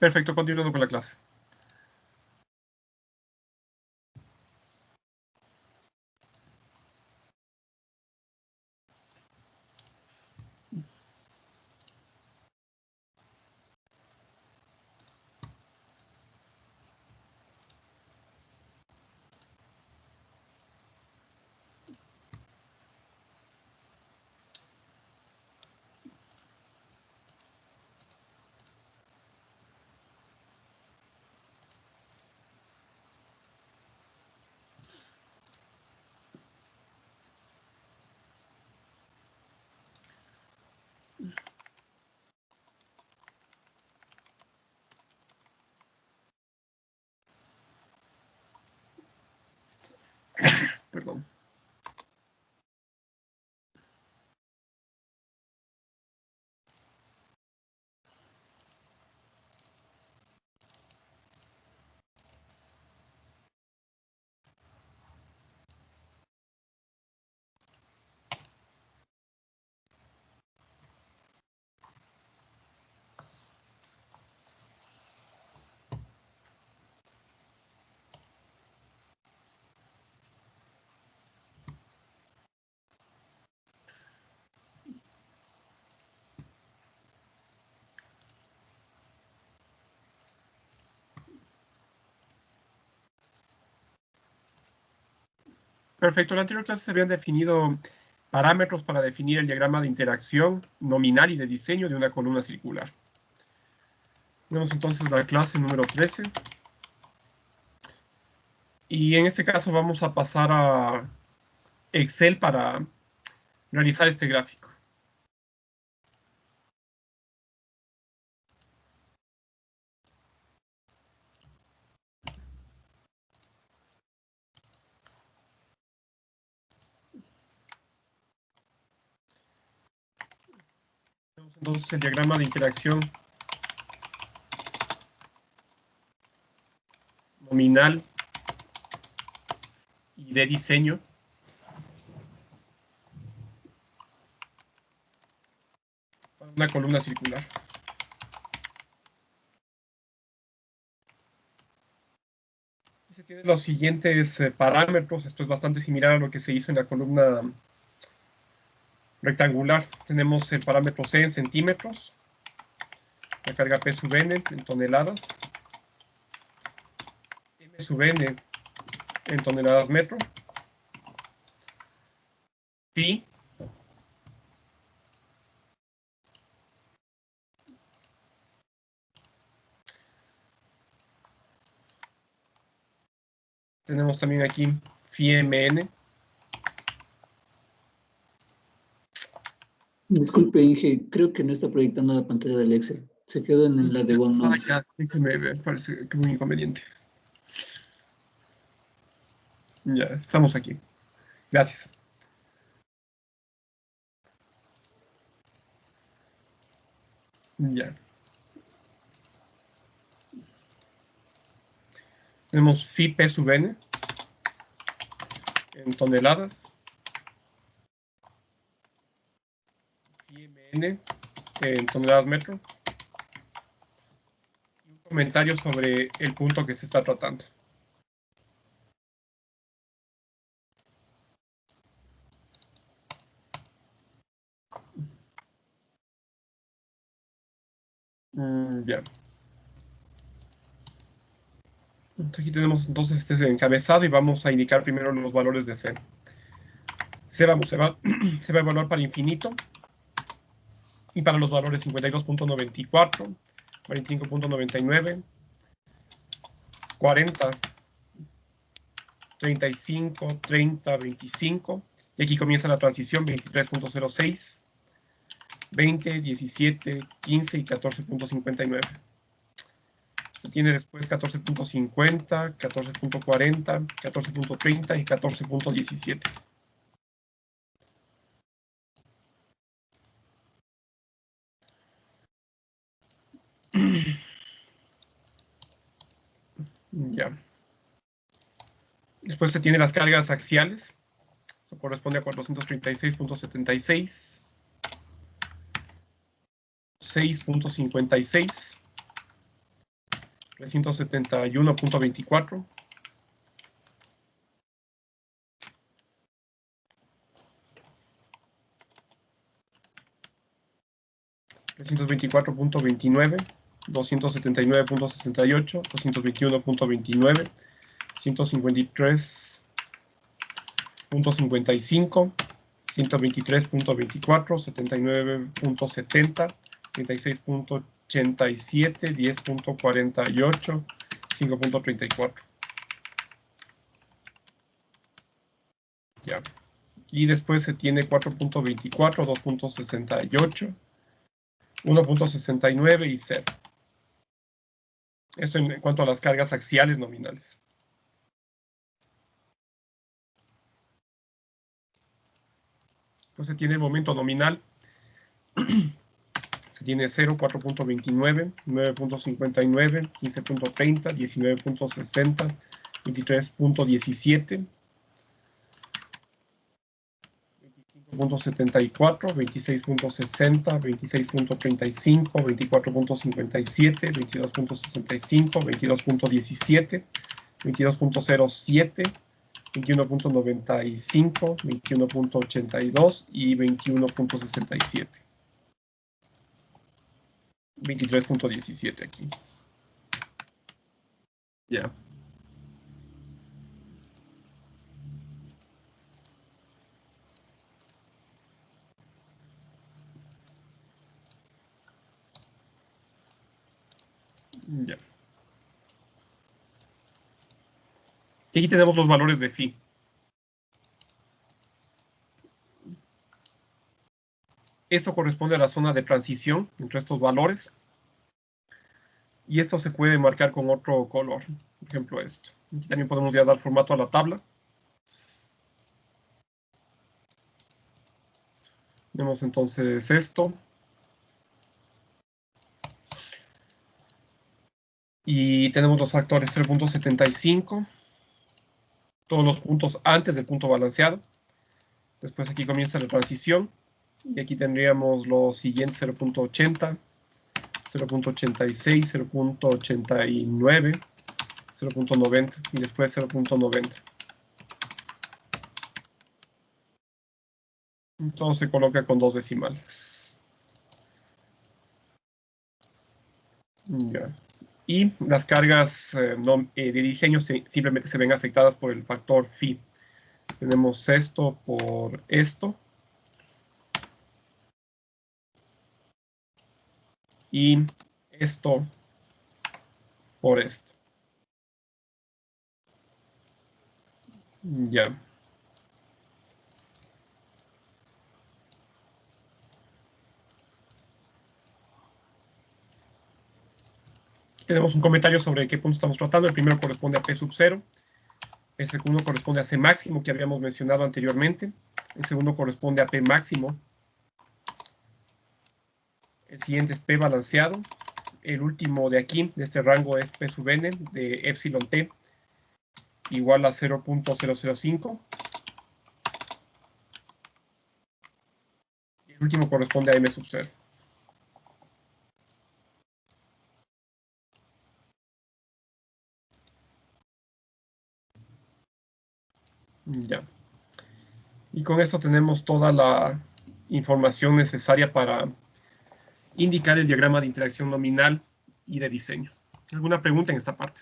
Perfecto, continuando con la clase. Perdón. Perfecto, en la anterior clase se habían definido parámetros para definir el diagrama de interacción nominal y de diseño de una columna circular. Tenemos entonces la clase número 13. Y en este caso vamos a pasar a Excel para realizar este gráfico. Tenemos entonces el diagrama de interacción nominal y de diseño. Para una columna circular. Se tienen los siguientes parámetros. Esto es bastante similar a lo que se hizo en la columna rectangular. Tenemos el parámetro C en centímetros, la carga P sub n en toneladas, M sub n en toneladas metro, Pi tenemos también aquí phi mn. Disculpe, Inge, creo que no está proyectando la pantalla del Excel. Se quedó en la de OneNote. Ya, sí se me ve, parece que es muy inconveniente. Ya, estamos aquí. Gracias. Ya. Tenemos phi P sub n en toneladas, phi mn en toneladas metro, y un comentario sobre el punto que se está tratando. Ya. Aquí tenemos entonces este encabezado y vamos a indicar primero los valores de C. Se va a evaluar para infinito y para los valores 52.94, 45.99, 40, 35, 30, 25, y aquí comienza la transición 23.06, 20, 17, 15 y 14.59. Se tiene después 14.50, 14.40, 14.30 y 14.17. Ya. Después se tiene las cargas axiales. Eso corresponde a 436.76, 6.56, 371.24. 324.29, 279.68, 221.29, 153.55, 123.24, 79.70, 36.87, 10.48, 5.34. Ya. Y después se tiene 4.24, 2.68, 1.69 y 0. Esto en cuanto a las cargas axiales nominales. Pues se tiene el momento nominal. Se tiene 0, 4.29, 9.59, 15.30, 19.60, 23.17, 25.74, 26.60, 26.35, 24.57, 22.65, 22.17, 22.07, 21.95, 21.82 y 21.67. 23.17 aquí. Ya. Ya. Y aquí tenemos los valores de phi. Esto corresponde a la zona de transición entre estos valores. Y esto se puede marcar con otro color. Por ejemplo, esto. Aquí también podemos ya dar formato a la tabla. Tenemos entonces esto. Y tenemos los factores 0.75. Todos los puntos antes del punto balanceado. Después aquí comienza la transición. Y aquí tendríamos los siguientes 0.80, 0.86, 0.89, 0.90 y después 0.90. Entonces se coloca con 2 decimales. Ya. Y las cargas de diseño simplemente se ven afectadas por el factor phi. Tenemos esto por esto. Y esto por esto. Ya. Tenemos un comentario sobre qué punto estamos tratando. El primero corresponde a P sub 0. El segundo corresponde a C máximo, que habíamos mencionado anteriormente. El segundo corresponde a P máximo. El siguiente es P balanceado. El último de aquí, de este rango, es P sub n de epsilon t igual a 0.005. Y el último corresponde a M sub 0. Ya. Y con esto tenemos toda la información necesaria para indicar el diagrama de interacción nominal y de diseño. ¿Alguna pregunta en esta parte?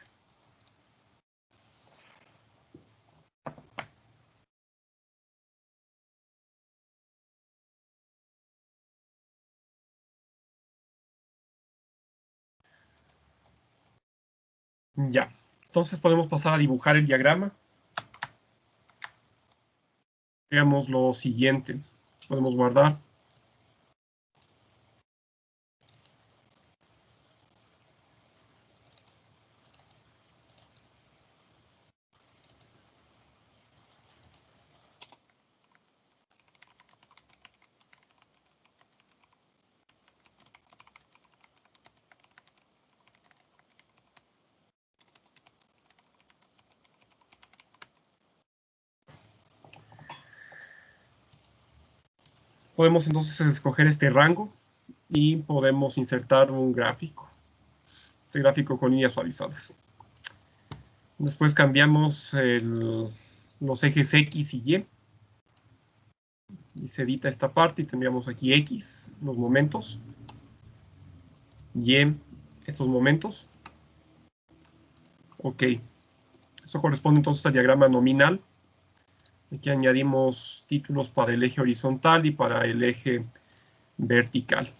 Ya. Entonces podemos pasar a dibujar el diagrama. Veamos lo siguiente. Podemos guardar. Podemos entonces escoger este rango y podemos insertar un gráfico. Este gráfico con líneas suavizadas. Después cambiamos los ejes X y Y. Y se edita esta parte y tendríamos aquí X, los momentos. Y, estos momentos. Ok. Esto corresponde entonces al diagrama nominal. Aquí añadimos títulos para el eje horizontal y para el eje vertical.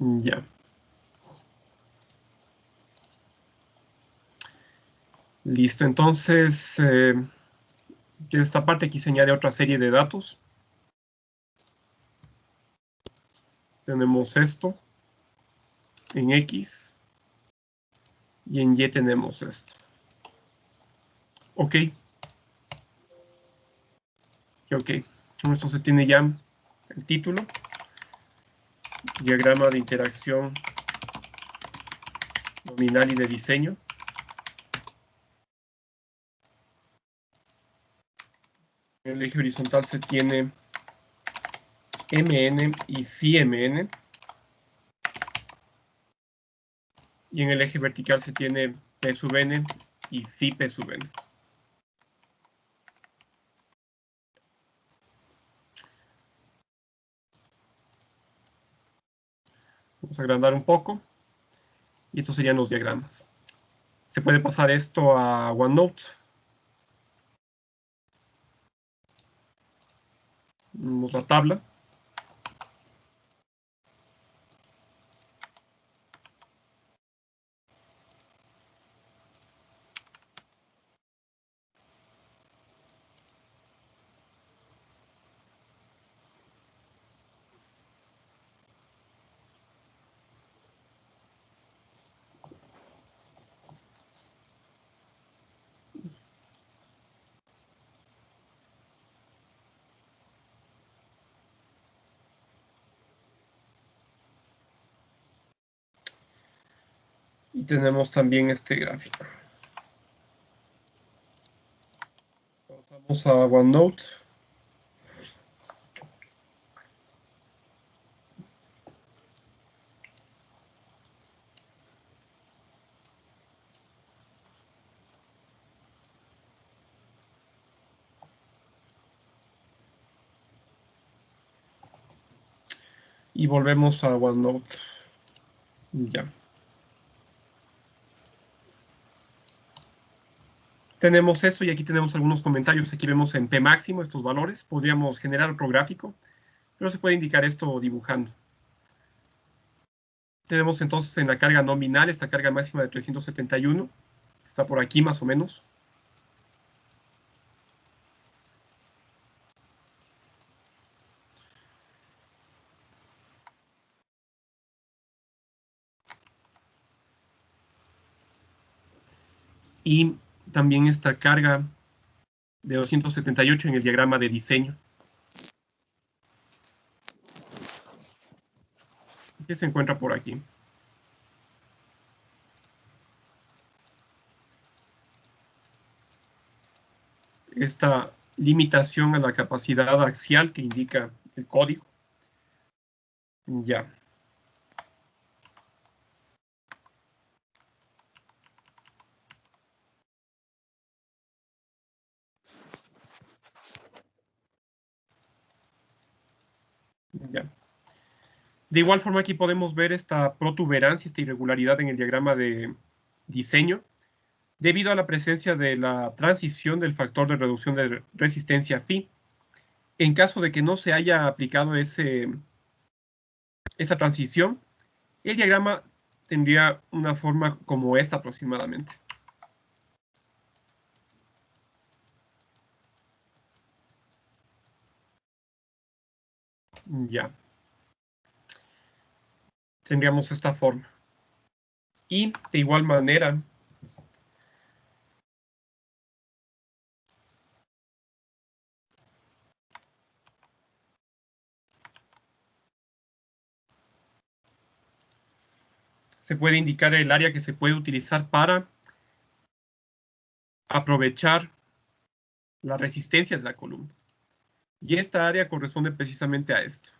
Ya. Listo, entonces, en esta parte aquí se añade otra serie de datos. Tenemos esto en X y en Y tenemos esto. Ok. Ok. Con esto se tiene ya el título. Diagrama de interacción nominal y de diseño. En el eje horizontal se tiene MN y phi-MN. Y en el eje vertical se tiene P sub N y phi-P sub N. Vamos a agrandar un poco. Y estos serían los diagramas. Se puede pasar esto a OneNote. Tenemos la tabla. Y tenemos también este gráfico. Pasamos a OneNote. Y volvemos a OneNote. Ya. Tenemos esto y aquí tenemos algunos comentarios. Aquí vemos en P máximo estos valores. Podríamos generar otro gráfico, pero se puede indicar esto dibujando. Tenemos entonces en la carga nominal esta carga máxima de 371. Está por aquí más o menos. Y también esta carga de 278 en el diagrama de diseño, que se encuentra por aquí. Esta limitación a la capacidad axial que indica el código. Ya. Ya. De igual forma aquí podemos ver esta protuberancia, esta irregularidad en el diagrama de diseño, debido a la presencia de la transición del factor de reducción de resistencia phi. En caso de que no se haya aplicado esa transición, el diagrama tendría una forma como esta aproximadamente. Ya. Tendríamos esta forma. Y de igual manera, se puede indicar el área que se puede utilizar para aprovechar la resistencia de la columna. Y esta área corresponde precisamente a esto.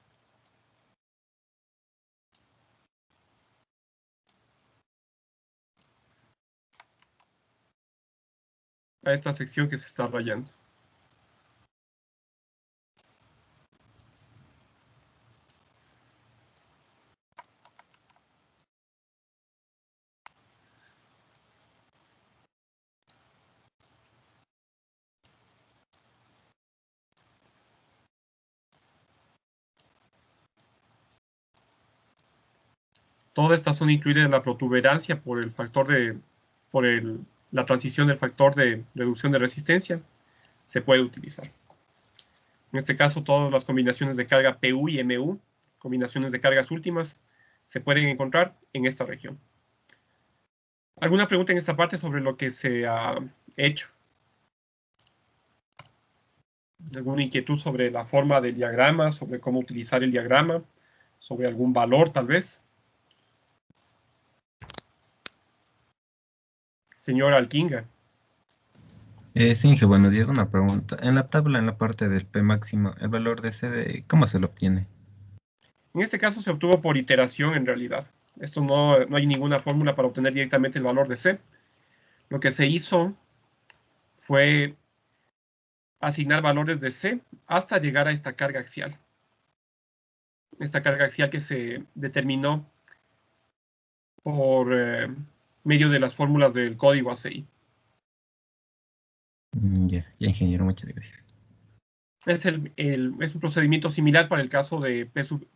a esta sección que se está rayando. Todas estas son incluidas en la protuberancia por el factor de, la transición del factor de reducción de resistencia. Se puede utilizar. En este caso, todas las combinaciones de carga PU y MU, combinaciones de cargas últimas, se pueden encontrar en esta región. ¿Alguna pregunta en esta parte sobre lo que se ha hecho? ¿Alguna inquietud sobre la forma del diagrama, sobre cómo utilizar el diagrama, sobre algún valor tal vez? Señora Alquinga. Sí, Inge, buenos días. Una pregunta. En la tabla, en la parte del P máximo, el valor de CD, ¿cómo se lo obtiene? En este caso se obtuvo por iteración en realidad. Esto no hay ninguna fórmula para obtener directamente el valor de C. Lo que se hizo fue asignar valores de C hasta llegar a esta carga axial. Esta carga axial que se determinó por medio de las fórmulas del código ACI. Ya, ingeniero, muchas gracias. Es un procedimiento similar para el caso de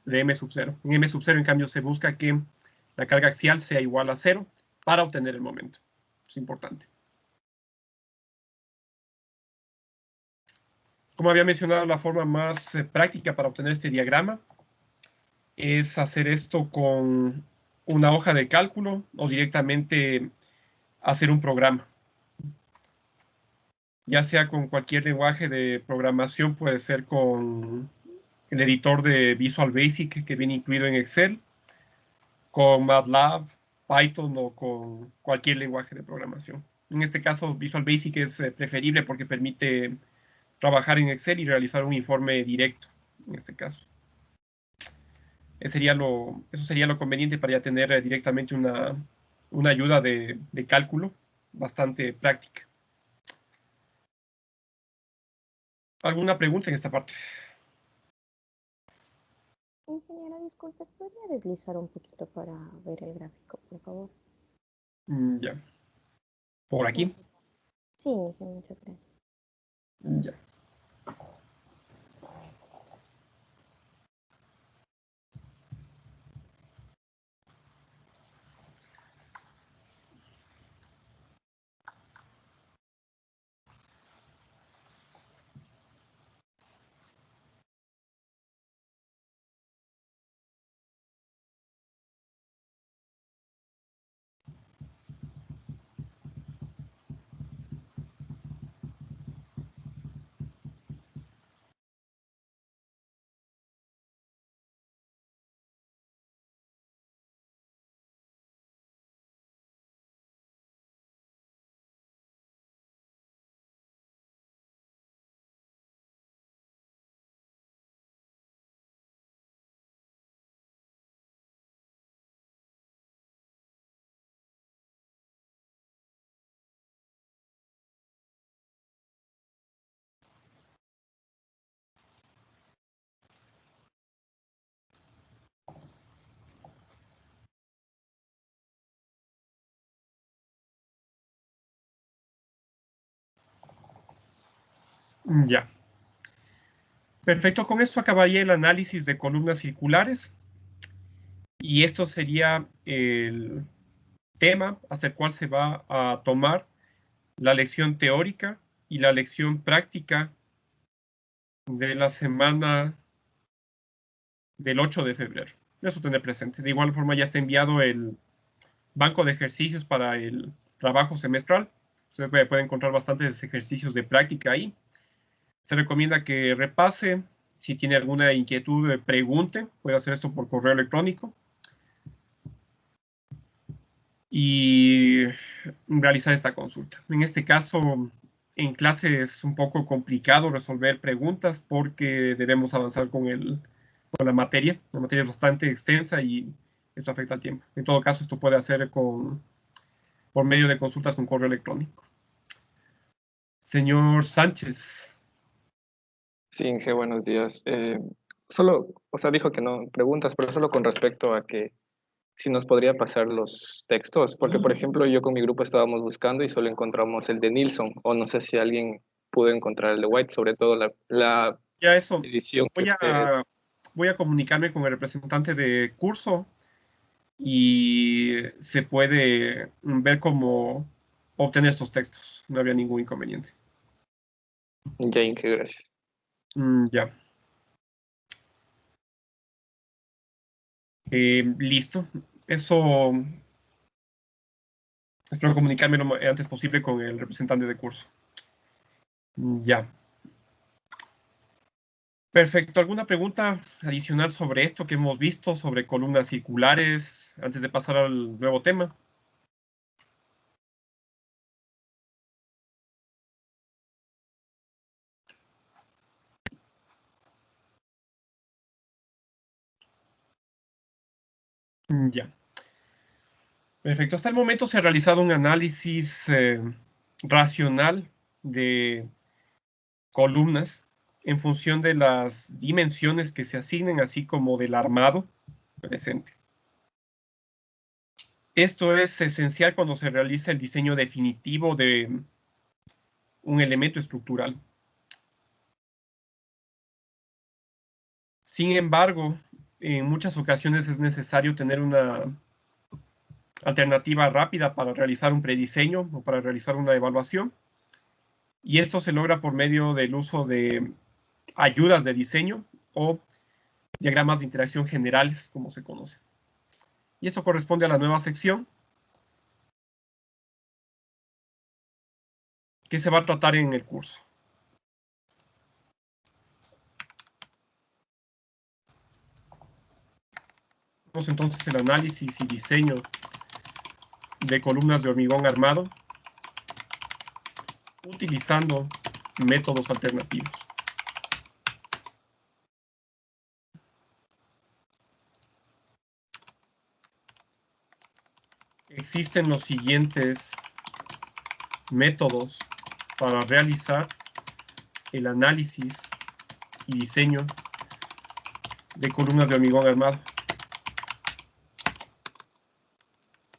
M sub 0. En M sub 0, en cambio, se busca que la carga axial sea igual a 0 para obtener el momento. Es importante. Como había mencionado, la forma más práctica para obtener este diagrama es hacer esto con una hoja de cálculo o directamente hacer un programa. Ya sea con cualquier lenguaje de programación, puede ser con el editor de Visual Basic que viene incluido en Excel, con MATLAB, Python o con cualquier lenguaje de programación. En este caso, Visual Basic es preferible porque permite trabajar en Excel y realizar un informe directo, en este caso. Eso sería lo conveniente para ya tener directamente una ayuda de cálculo bastante práctica. ¿Alguna pregunta en esta parte? Ingeniera, disculpe, ¿podría deslizar un poquito para ver el gráfico, por favor? Ya. ¿Por aquí? Sí, muchas gracias. Ya. Ya. Perfecto, con esto acabaría el análisis de columnas circulares. Y esto sería el tema hasta el cual se va a tomar la lección teórica y la lección práctica de la semana del 8 de febrero. Eso tener presente. De igual forma ya está enviado el banco de ejercicios para el trabajo semestral. Ustedes pueden encontrar bastantes ejercicios de práctica ahí. Se recomienda que repase. Si tiene alguna inquietud, pregunte. Puede hacer esto por correo electrónico. Y realizar esta consulta. En este caso, en clase es un poco complicado resolver preguntas porque debemos avanzar con la materia. La materia es bastante extensa y esto afecta al tiempo. En todo caso, esto puede hacer por medio de consultas con correo electrónico. Señor Sánchez. Sí, Inge, buenos días. Solo, o sea, dijo que no preguntas, pero solo con respecto a que si nos podría pasar los textos, porque por ejemplo yo con mi grupo estábamos buscando y solo encontramos el de Nilsson, o no sé si alguien pudo encontrar el de White, sobre todo la Ya eso, edición que usted... voy a comunicarme con el representante de curso y se puede ver cómo obtener estos textos. No había ningún inconveniente. Ya, Inge, gracias. Ya. Listo. Eso espero comunicarme lo antes posible con el representante de curso. Ya. Perfecto. ¿Alguna pregunta adicional sobre esto que hemos visto, sobre columnas circulares, antes de pasar al nuevo tema? Ya. Perfecto. Hasta el momento se ha realizado un análisis racional de columnas en función de las dimensiones que se asignen, así como del armado presente. Esto es esencial cuando se realiza el diseño definitivo de un elemento estructural. Sin embargo, en muchas ocasiones es necesario tener una alternativa rápida para realizar un prediseño o para realizar una evaluación. Y esto se logra por medio del uso de ayudas de diseño o diagramas de interacción generales, como se conoce. Y eso corresponde a la nueva sección que se va a tratar en el curso. Vamos entonces el análisis y diseño de columnas de hormigón armado utilizando métodos alternativos. Existen los siguientes métodos para realizar el análisis y diseño de columnas de hormigón armado.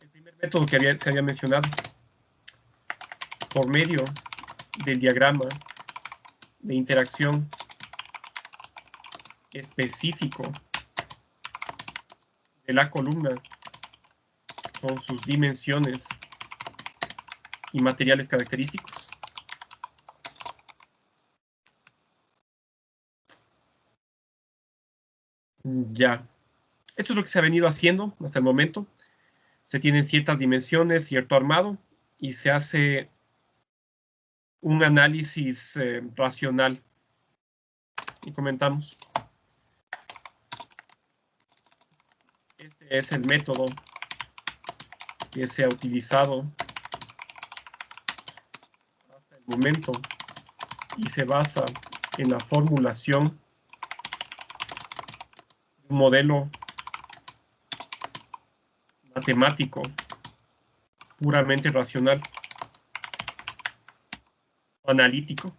El primer método que se había mencionado, por medio del diagrama de interacción específico de la columna con sus dimensiones y materiales característicos. Ya. Esto es lo que se ha venido haciendo hasta el momento. Se tienen ciertas dimensiones, cierto armado, y se hace un análisis racional. Y comentamos. Este es el método que se ha utilizado hasta el momento y se basa en la formulación de un modelo matemático puramente racional o analítico.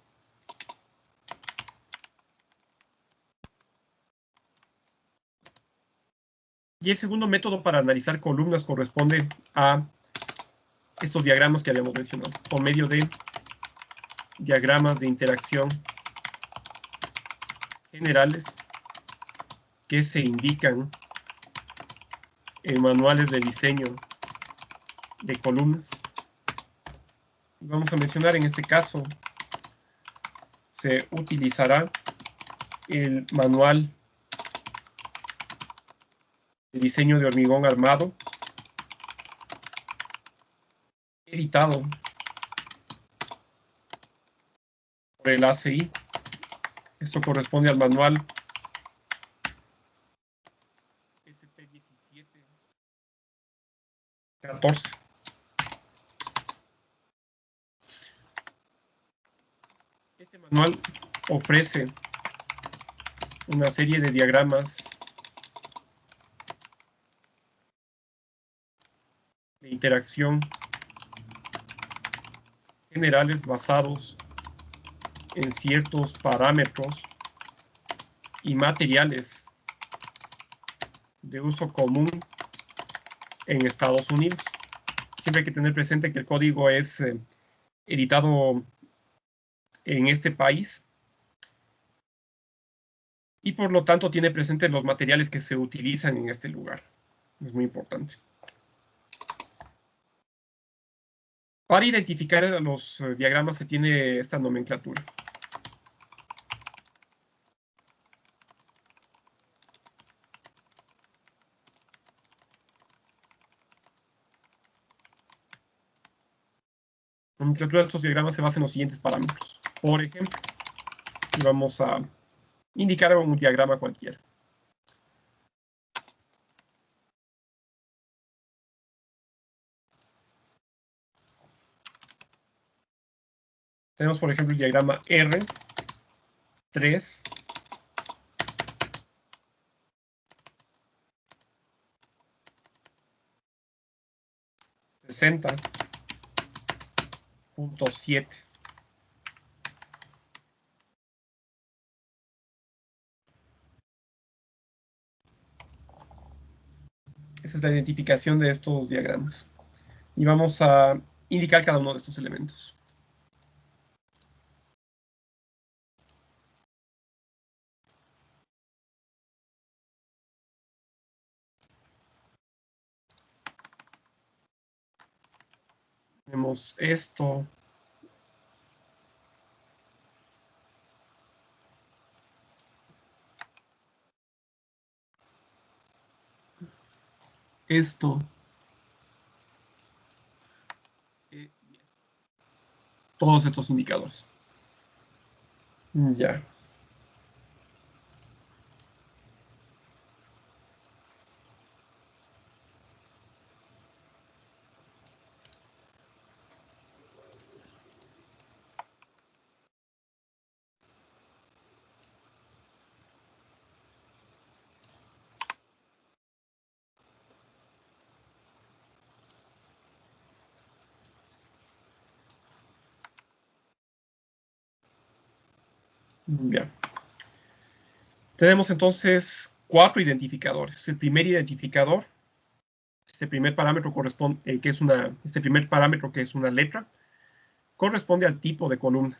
Y el segundo método para analizar columnas corresponde a estos diagramas que habíamos mencionado, por medio de diagramas de interacción generales que se indican en manuales de diseño de columnas. Vamos a mencionar en este caso, se utilizará el manual de diseño de hormigón armado, editado por el ACI. Esto corresponde al manual SP1714. Este manual ofrece una serie de diagramas de interacción generales basados en ciertos parámetros y materiales de uso común en Estados Unidos. Siempre hay que tener presente que el código es editado en este país y por lo tanto tiene presente los materiales que se utilizan en este lugar. Es muy importante. Para identificar los diagramas se tiene esta nomenclatura. La nomenclatura de estos diagramas se basa en los siguientes parámetros. Por ejemplo, si vamos a indicar un diagrama cualquiera. Tenemos, por ejemplo, el diagrama R3, 60.7. Esa es la identificación de estos diagramas. Y vamos a indicar cada uno de estos elementos. Tenemos esto. Esto. Todos estos indicadores. Ya. Bien. Tenemos entonces 4 identificadores. El primer identificador, este primer parámetro corresponde, este primer parámetro que es una letra, corresponde al tipo de columna.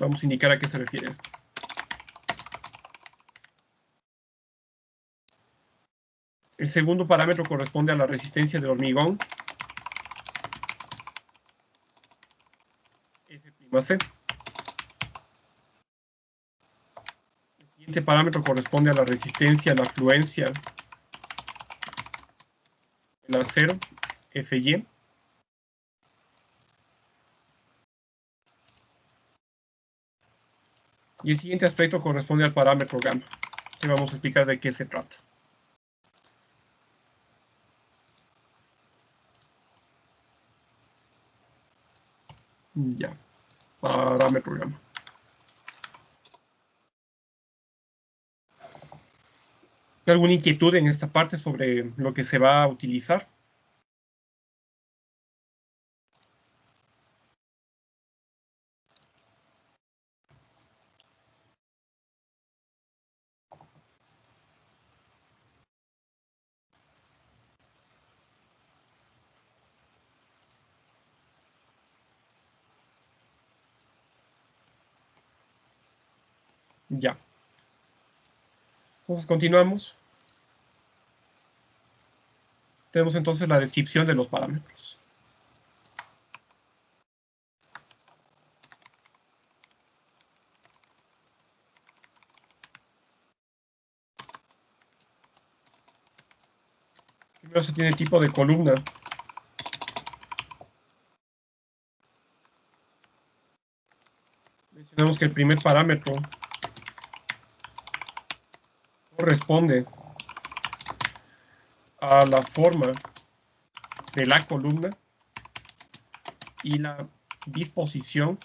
Vamos a indicar a qué se refiere esto. El segundo parámetro corresponde a la resistencia del hormigón. F'(C). El siguiente parámetro corresponde a la resistencia, a la afluencia del acero, Fy. Y el siguiente aspecto corresponde al parámetro gamma, que vamos a explicar de qué se trata. Ya, parámetro gamma. ¿Alguna inquietud en esta parte sobre lo que se va a utilizar? Ya. Entonces continuamos. Tenemos entonces la descripción de los parámetros. Primero se tiene tipo de columna. Mencionamos que el primer parámetro corresponde a la forma de la columna y la disposición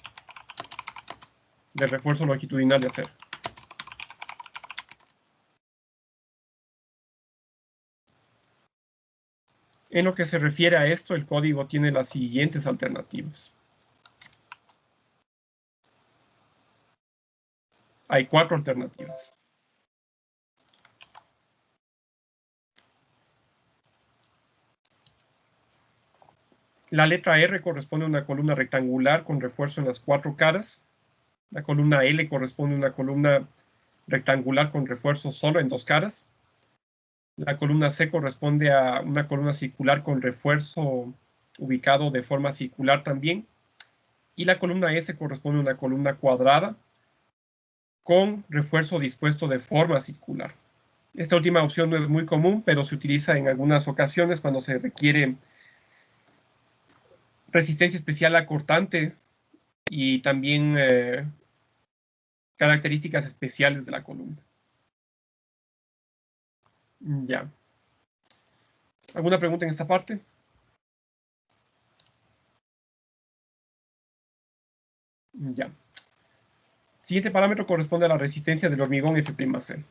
del refuerzo longitudinal de acero. En lo que se refiere a esto, el código tiene las siguientes alternativas. Hay 4 alternativas. La letra R corresponde a una columna rectangular con refuerzo en las 4 caras. La columna L corresponde a una columna rectangular con refuerzo solo en 2 caras. La columna C corresponde a una columna circular con refuerzo ubicado de forma circular también. Y la columna S corresponde a una columna cuadrada con refuerzo dispuesto de forma circular. Esta última opción no es muy común, pero se utiliza en algunas ocasiones cuando se requiere resistencia especial a cortante y también características especiales de la columna. Ya. ¿Alguna pregunta en esta parte? Ya. Siguiente parámetro corresponde a la resistencia del hormigón F'C.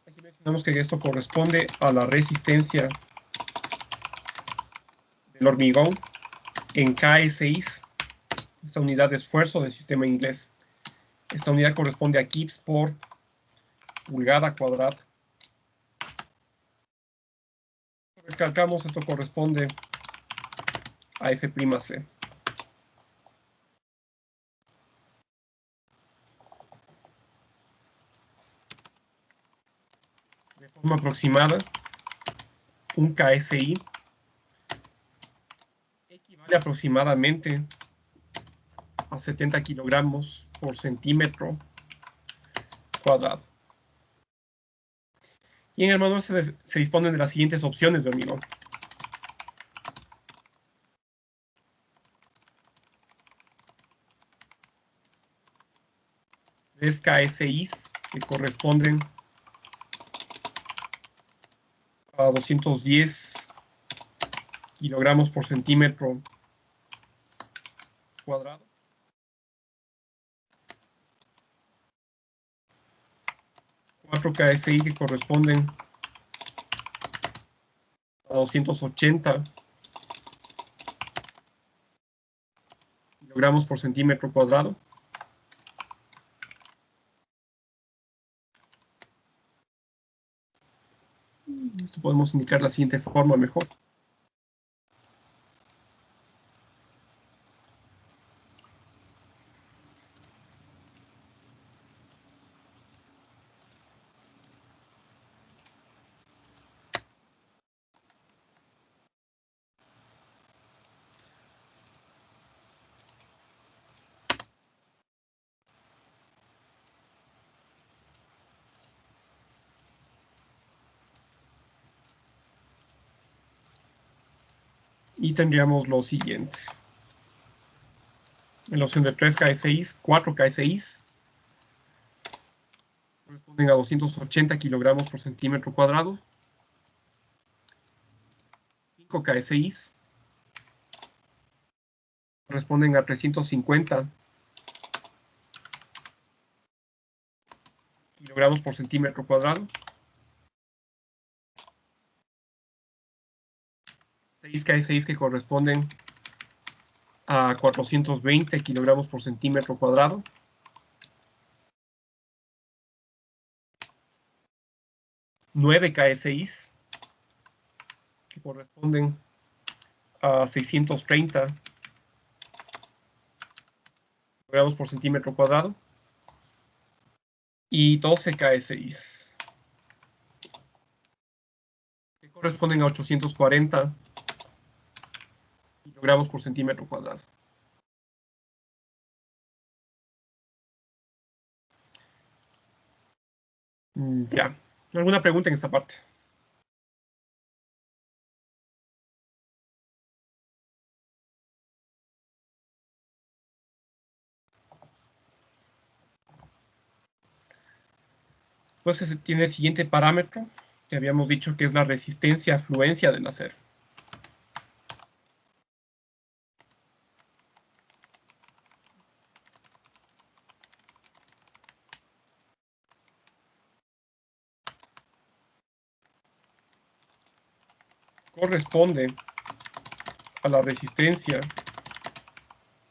Aquí mencionamos que esto corresponde a la resistencia del hormigón en KSI, esta unidad de esfuerzo del sistema inglés. Esta unidad corresponde a kips por pulgada cuadrada. Recalcamos, esto corresponde a F'C. De forma aproximada, un KSI equivale aproximadamente a 70 kilogramos por centímetro cuadrado. Y en el manual se disponen de las siguientes opciones de hormigón. 3 KSIs que corresponden a 210 kilogramos por centímetro cuadrado. 4 KSI que corresponden a 280 kilogramos por centímetro cuadrado. Esto podemos indicar la siguiente forma mejor. Y tendríamos lo siguiente. En la opción de 3 KSIs, 4 KSIs corresponden a 280 kilogramos por centímetro cuadrado. 5 KSIs corresponden a 350 kilogramos por centímetro cuadrado. 6 KSIs que corresponden a 420 kilogramos por centímetro cuadrado. 9 KSIs que corresponden a 630 kilogramos por centímetro cuadrado. Y 12 KSIs que corresponden a 840 kilogramos por centímetro cuadrado. Ya. ¿Alguna pregunta en esta parte? Pues se tiene el siguiente parámetro, que habíamos dicho que es la resistencia a fluencia del acero. corresponde a la resistencia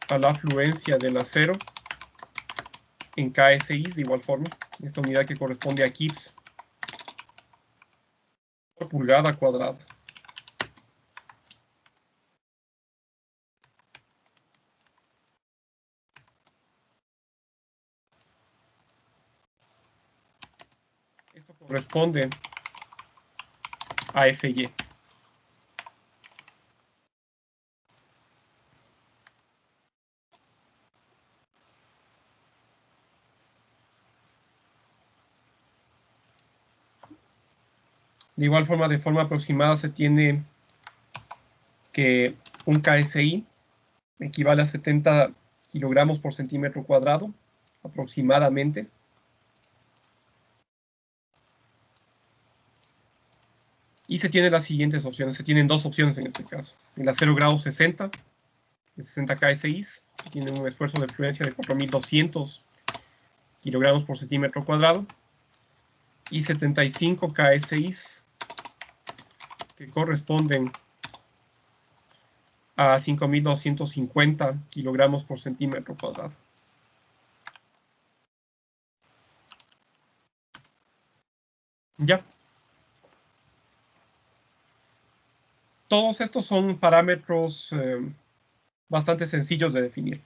a la fluencia del acero en KSI, de igual forma, esta unidad que corresponde a Gibbs por pulgada cuadrada. Esto corresponde a FY. De igual forma, de forma aproximada, se tiene que un KSI equivale a 70 kilogramos por centímetro cuadrado, aproximadamente. Y se tienen las siguientes opciones. Se tienen dos opciones en este caso. El acero grado 60, de 60 KSI, tiene un esfuerzo de fluencia de 4.200 kilogramos por centímetro cuadrado. Y 75 KSI, que corresponden a 5.250 kilogramos por centímetro cuadrado. Ya. Todos estos son parámetros bastante sencillos de definir.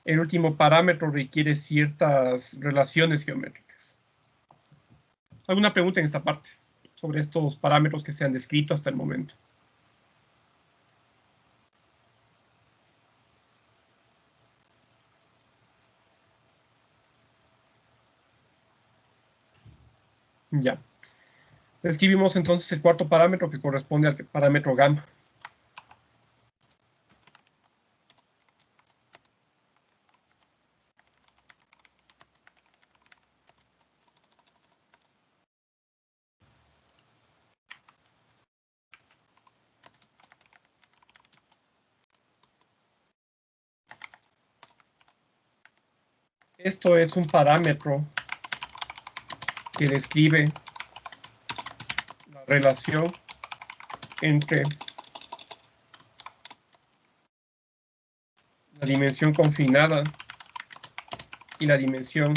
El último parámetro requiere ciertas relaciones geométricas. ¿Alguna pregunta en esta parte sobre estos parámetros que se han descrito hasta el momento? Ya. Describimos entonces el cuarto parámetro que corresponde al parámetro gamma. Esto es un parámetro que describe la relación entre la dimensión confinada y la dimensión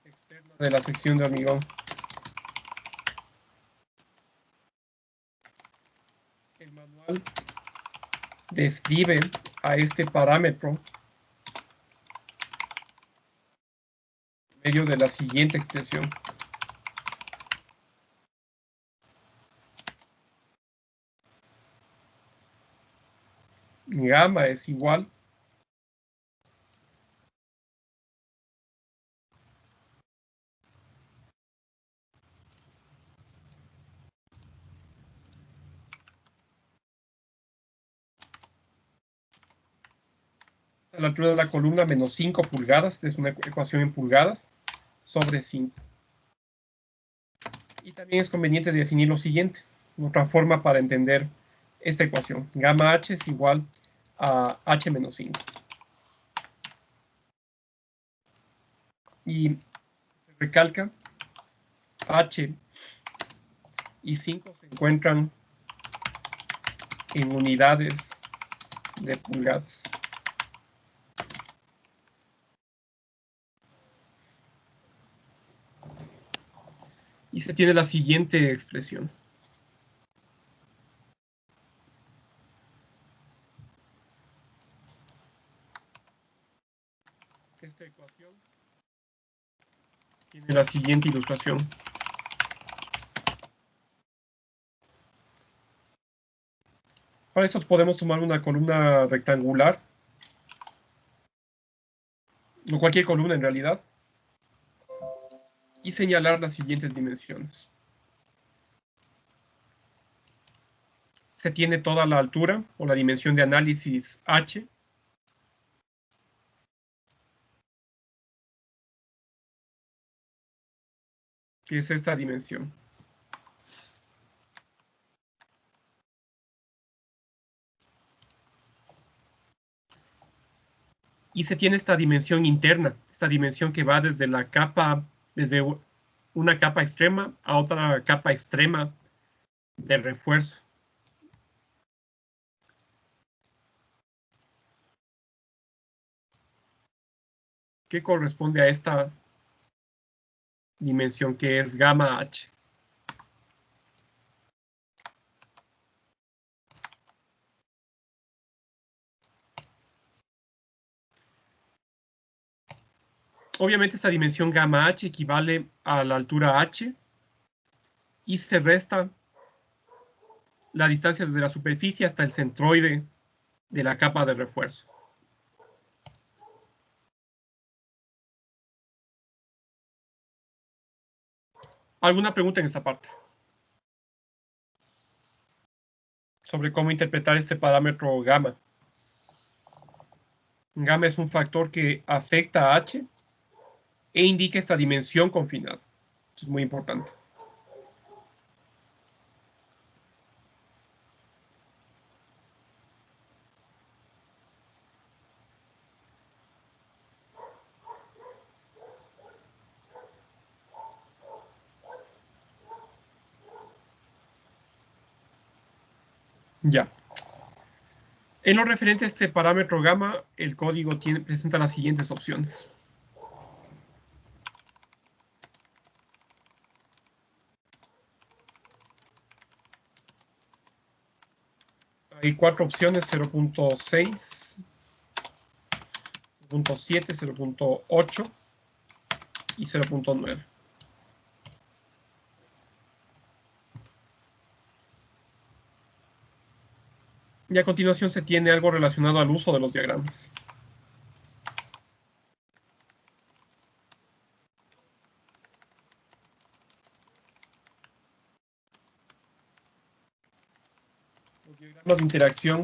externa de la sección de hormigón. El manual describe a este parámetro por medio de la siguiente expresión. Gamma es igual a la altura de la columna menos 5 pulgadas, es una ecuación en pulgadas, sobre 5. Y también es conveniente definir lo siguiente, otra forma para entender esta ecuación. Gamma h es igual a h menos 5. Y se recalca, h y 5 se encuentran en unidades de pulgadas. Y se tiene la siguiente expresión. Esta ecuación tiene la siguiente ilustración. Para esto podemos tomar una columna rectangular, o cualquier columna en realidad, y señalar las siguientes dimensiones. Se tiene toda la altura, o la dimensión de análisis h, que es esta dimensión. Y se tiene esta dimensión interna, esta dimensión que va desde la capa, desde una capa extrema a otra capa extrema de refuerzo. ¿Qué corresponde a esta dimensión que es gamma h? Obviamente esta dimensión gamma h equivale a la altura h y se resta la distancia desde la superficie hasta el centroide de la capa de refuerzo. ¿Alguna pregunta en esta parte? Sobre cómo interpretar este parámetro gamma. Gamma es un factor que afecta a h e indica esta dimensión confinada. Esto es muy importante. Ya. En lo referente a este parámetro gamma, el código presenta las siguientes opciones. Hay 4 opciones: 0.6, 0.7, 0.8 y 0.9. Y a continuación se tiene algo relacionado al uso de los diagramas. Los diagramas de interacción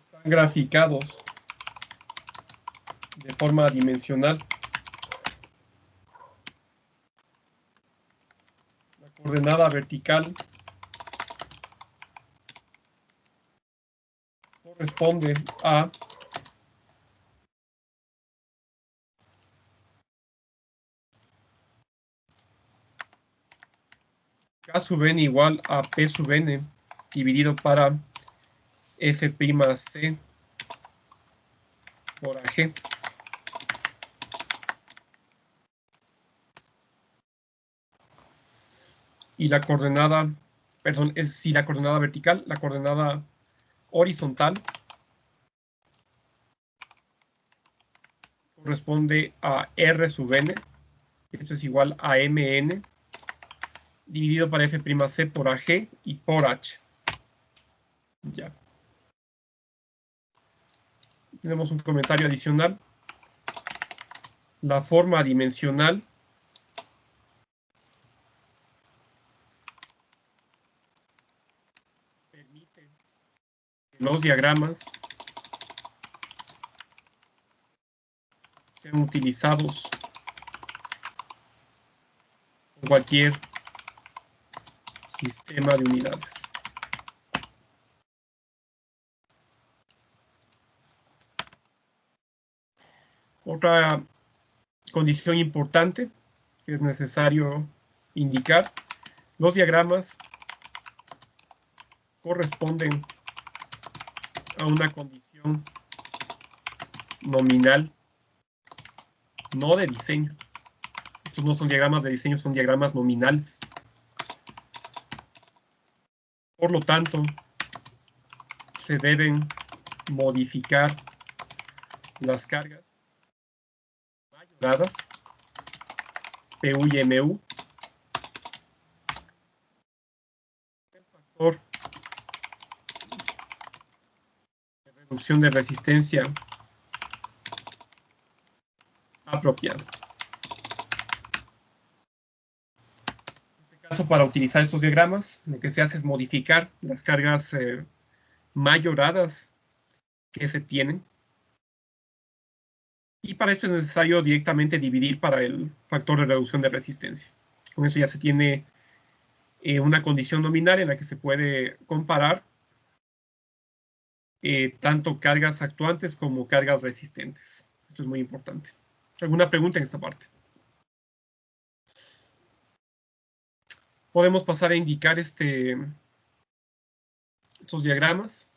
están graficados de forma dimensional. La coordenada vertical corresponde a K sub n igual a P sub n dividido para F' C por AG. Y la coordenada, perdón, es si la coordenada vertical, la coordenada horizontal corresponde a R sub n, esto es igual a mn, dividido para F'C por AG y por H. Ya. Tenemos un comentario adicional. La forma dimensional permite que los diagramas sean utilizados en cualquier sistema de unidades. Otra condición importante que es necesario indicar: los diagramas corresponden a una condición nominal, no de diseño. Estos no son diagramas de diseño, son diagramas nominales. Por lo tanto, se deben modificar las cargas mayoradas, PU y MU, el factor de reducción de resistencia apropiado. En este caso, para utilizar estos diagramas, lo que se hace es modificar las cargas mayoradas que se tienen. Y para esto es necesario directamente dividir para el factor de reducción de resistencia. Con eso ya se tiene una condición nominal en la que se puede comparar tanto cargas actuantes como cargas resistentes. Esto es muy importante. ¿Alguna pregunta en esta parte? podemos pasar a indicar estos diagramas.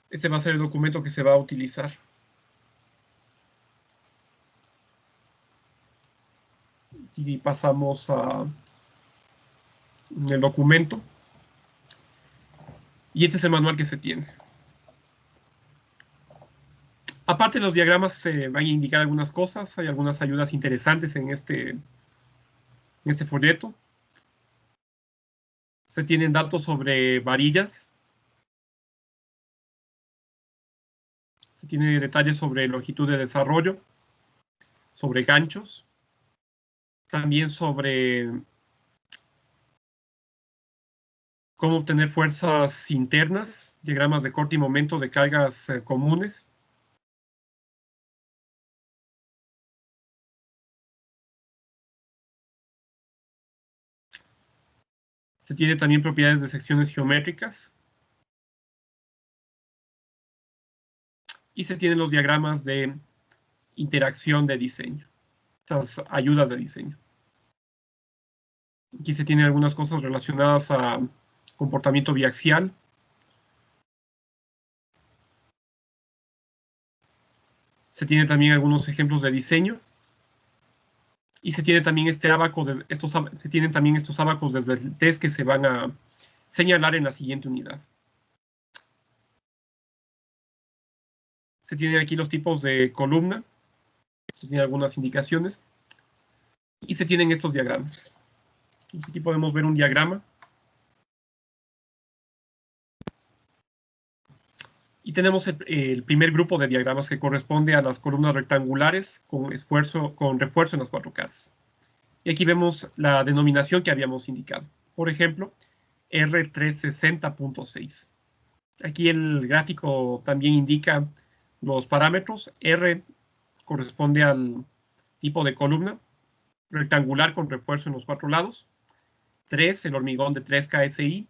Este va a ser el documento que se va a utilizar. Y pasamos a el documento. Y este es el manual que se tiene. Aparte de los diagramas, se van a indicar algunas cosas. Hay algunas ayudas interesantes en este folleto. Se tienen datos sobre varillas. Se tiene detalles sobre longitud de desarrollo, sobre ganchos, también sobre cómo obtener fuerzas internas, diagramas de corte y momento de cargas comunes. Se tiene también propiedades de secciones geométricas. Y se tienen los diagramas de interacción de diseño, estas ayudas de diseño. Aquí se tienen algunas cosas relacionadas a comportamiento biaxial. Se tiene también algunos ejemplos de diseño. Y se tiene también se tienen también estos ábacos de esbeltez que se van a señalar en la siguiente unidad. Se tienen aquí los tipos de columna. Se tienen algunas indicaciones. Y se tienen estos diagramas. Aquí podemos ver un diagrama. Y tenemos el primer grupo de diagramas que corresponde a las columnas rectangulares con refuerzo en las 4 caras. Y aquí vemos la denominación que habíamos indicado. Por ejemplo, R360.6. Aquí el gráfico también indica los parámetros. R corresponde al tipo de columna rectangular con refuerzo en los 4 lados. 3, el hormigón de 3 KSI.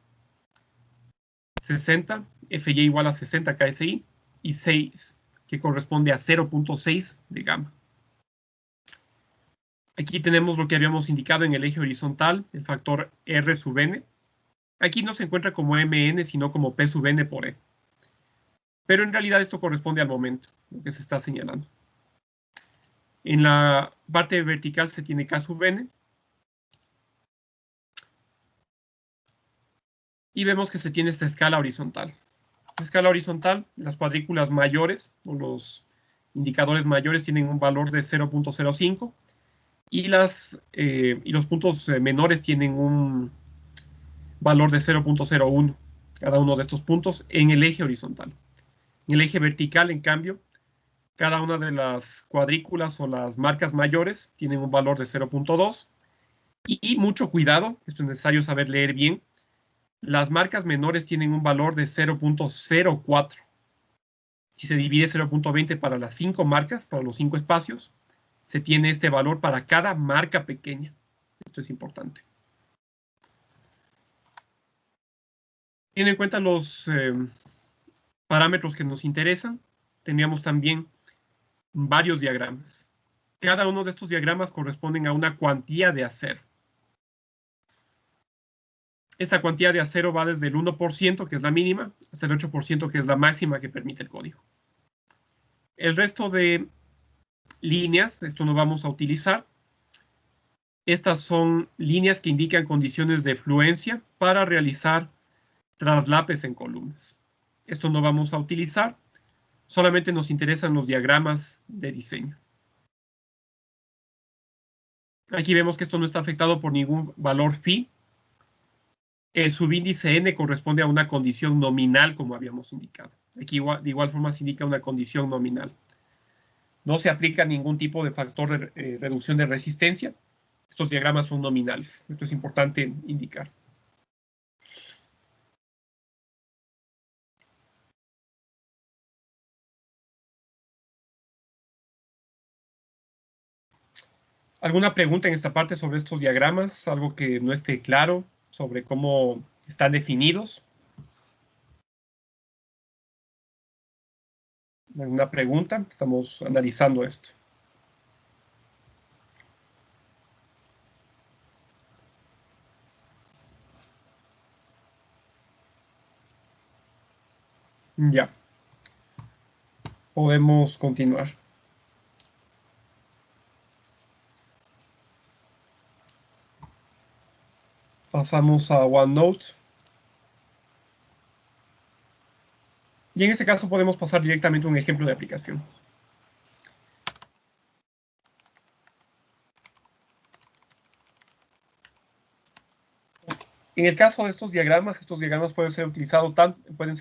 60, FY igual a 60 KSI. Y 6, que corresponde a 0.6 de gamma. Aquí tenemos lo que habíamos indicado en el eje horizontal, el factor R sub n. Aquí no se encuentra como mn, sino como P sub n por E. Pero en realidad esto corresponde al momento, lo que se está señalando. En la parte vertical se tiene K sub n. Y vemos que se tiene esta escala horizontal. La escala horizontal, las cuadrículas mayores, o los indicadores mayores, tienen un valor de 0.05. Y los puntos menores tienen un valor de 0.01, cada uno de estos puntos en el eje horizontal. En el eje vertical, en cambio, cada una de las cuadrículas o las marcas mayores tienen un valor de 0.2. Y mucho cuidado, esto es necesario saber leer bien, las marcas menores tienen un valor de 0.04. Si se divide 0.20 para las 5 marcas, para los 5 espacios, se tiene este valor para cada marca pequeña. Esto es importante. Teniendo en cuenta los parámetros que nos interesan, tendríamos también varios diagramas. Cada uno de estos diagramas corresponden a una cuantía de acero. Esta cuantía de acero va desde el 1%, que es la mínima, hasta el 8%, que es la máxima que permite el código. El resto de líneas, esto no vamos a utilizar. Estas son líneas que indican condiciones de fluencia para realizar traslapes en columnas. Esto no vamos a utilizar. Solamente nos interesan los diagramas de diseño. Aquí vemos que esto no está afectado por ningún valor phi. El subíndice n corresponde a una condición nominal, como habíamos indicado. Aquí de igual forma se indica una condición nominal. No se aplica ningún tipo de factor de reducción de resistencia. Estos diagramas son nominales. Esto es importante indicar. ¿Alguna pregunta en esta parte sobre estos diagramas? ¿Algo que no esté claro sobre cómo están definidos? ¿Alguna pregunta? Estamos analizando esto. Ya. Podemos continuar. Pasamos a OneNote. Y en este caso podemos pasar directamente a un ejemplo de aplicación. En el caso de estos diagramas pueden ser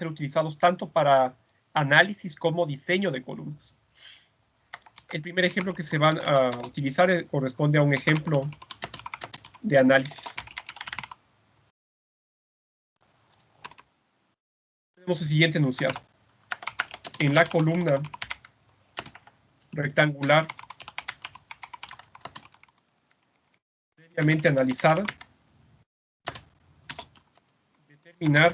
utilizados tanto para análisis como diseño de columnas. El primer ejemplo que se van a utilizar corresponde a un ejemplo de análisis. Tenemos el siguiente enunciado. En la columna rectangular previamente analizada, determinar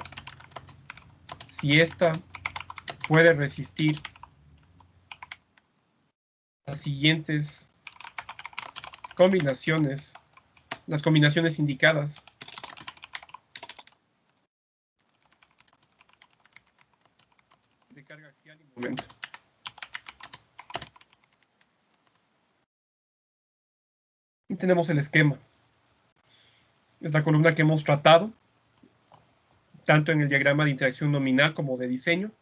si ésta puede resistir las siguientes combinaciones, las combinaciones indicadas de carga axial y momento. Y tenemos el esquema. Es la columna que hemos tratado, tanto en el diagrama de interacción nominal como de diseño,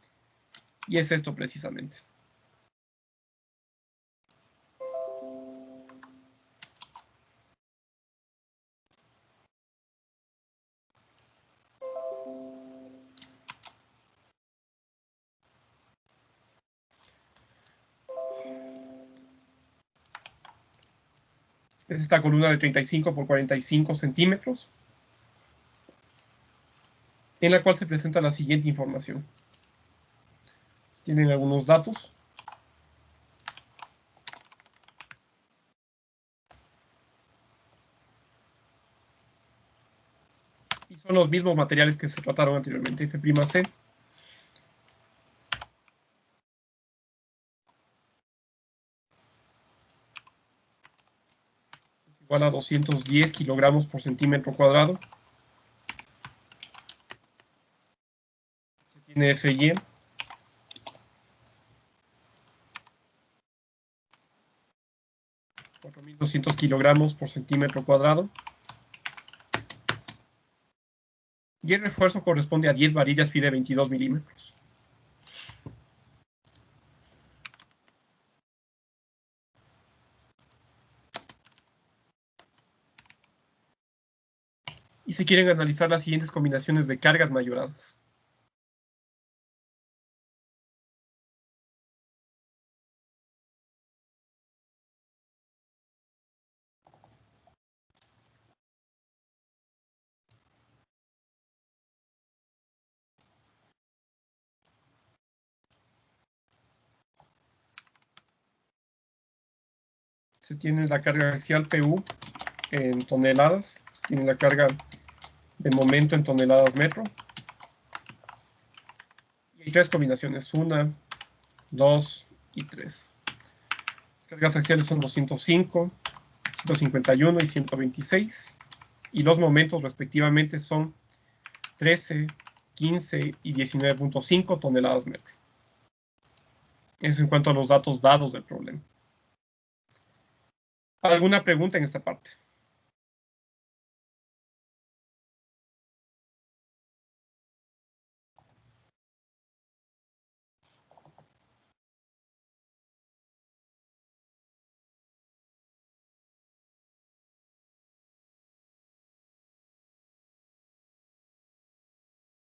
y es esto precisamente. Es esta columna de 35 por 45 centímetros, en la cual se presenta la siguiente información. Tienen algunos datos. Y son los mismos materiales que se trataron anteriormente. F'C igual a 210 kilogramos por centímetro cuadrado. Se tiene Fy 4.200 kilogramos por centímetro cuadrado. Y el refuerzo corresponde a 10 varillas Fi de 22 milímetros. Y se quieren analizar las siguientes combinaciones de cargas mayoradas. Se tiene la carga axial PU en toneladas. Se tiene la carga de momento en toneladas metro. Y hay tres combinaciones, 1, 2 y 3. Las cargas axiales son 205, 151 y 126. Y los momentos respectivamente son 13, 15 y 19.5 toneladas metro. Eso en cuanto a los datos dados del problema. ¿Alguna pregunta en esta parte?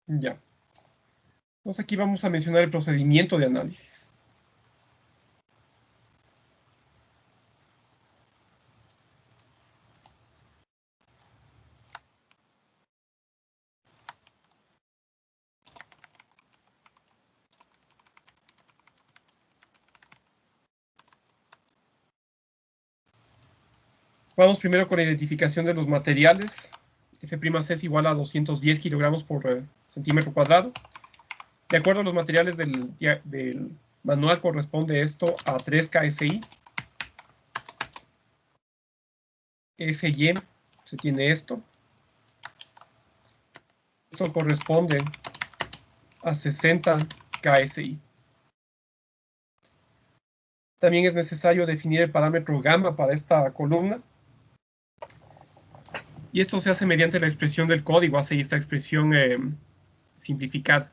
Ya. Entonces aquí vamos a mencionar el procedimiento de análisis. Vamos primero con la identificación de los materiales. F'C es igual a 210 kilogramos por centímetro cuadrado. De acuerdo a los materiales del manual, corresponde esto a 3 KSI. Fy se tiene esto. Esto corresponde a 60 KSI. También es necesario definir el parámetro gamma para esta columna. Y esto se hace mediante la expresión del código, así esta expresión simplificada.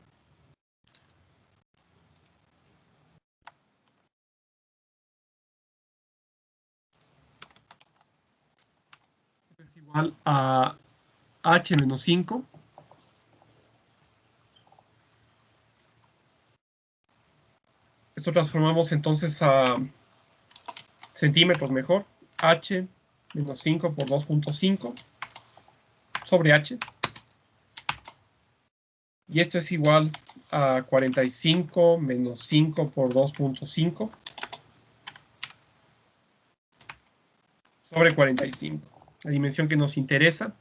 Es igual a h menos 5 Esto transformamos entonces a centímetros mejor. H menos 5 por 2.5 sobre H. Y esto es igual a 45 menos 5 por 2.5 sobre 45. La dimensión que nos interesa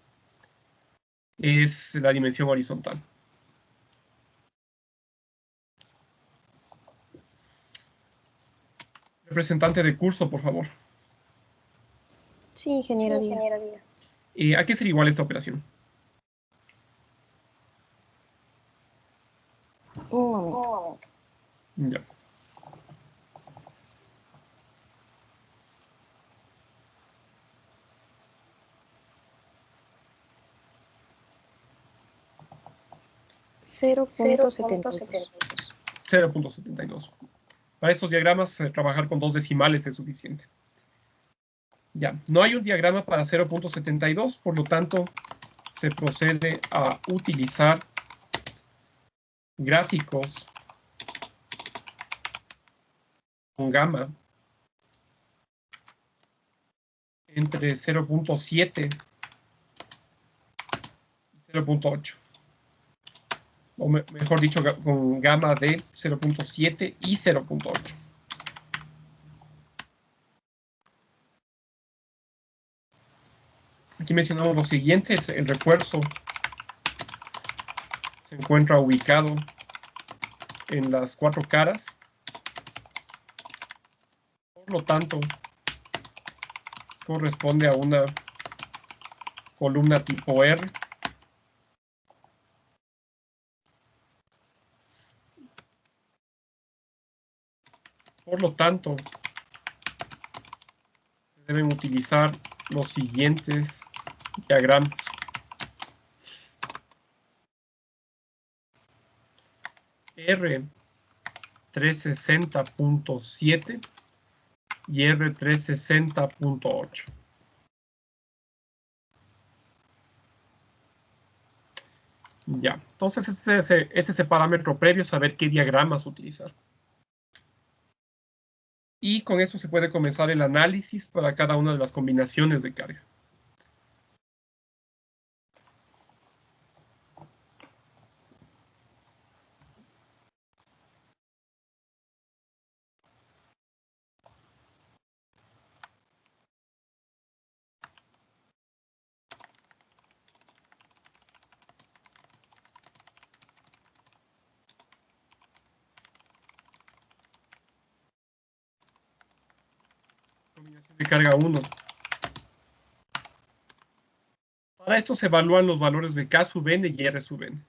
es la dimensión horizontal. Representante de curso, por favor. Sí, ingeniero Díaz. ¿A qué sería igual esta operación? Un momento. Ya. Cero punto 0.72. Para estos diagramas, trabajar con 2 decimales es suficiente. Ya, no hay un diagrama para 0.72, por lo tanto, se procede a utilizar gráficos con gamma entre 0.7 y 0.8. O mejor dicho, con gamma de 0.7 y 0.8. Aquí mencionamos lo siguiente, el refuerzo se encuentra ubicado en las 4 caras. Por lo tanto, corresponde a una columna tipo R. Por lo tanto, deben utilizar los siguientes diagramas. R360.7 y R360.8. Ya, entonces este es el parámetro previo, saber qué diagramas utilizar. Y con eso se puede comenzar el análisis para cada una de las combinaciones de carga. Combinación de carga 1. Para esto se evalúan los valores de K sub n y R sub n.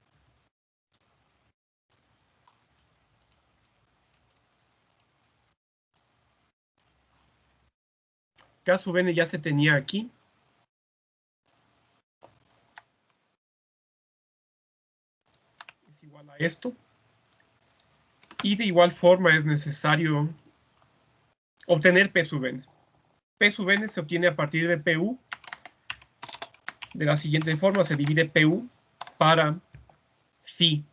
K sub n ya se tenía aquí. Es igual a esto. Y de igual forma es necesario obtener P sub n. P sub n se obtiene a partir de PU. De la siguiente forma, se divide PU para phi.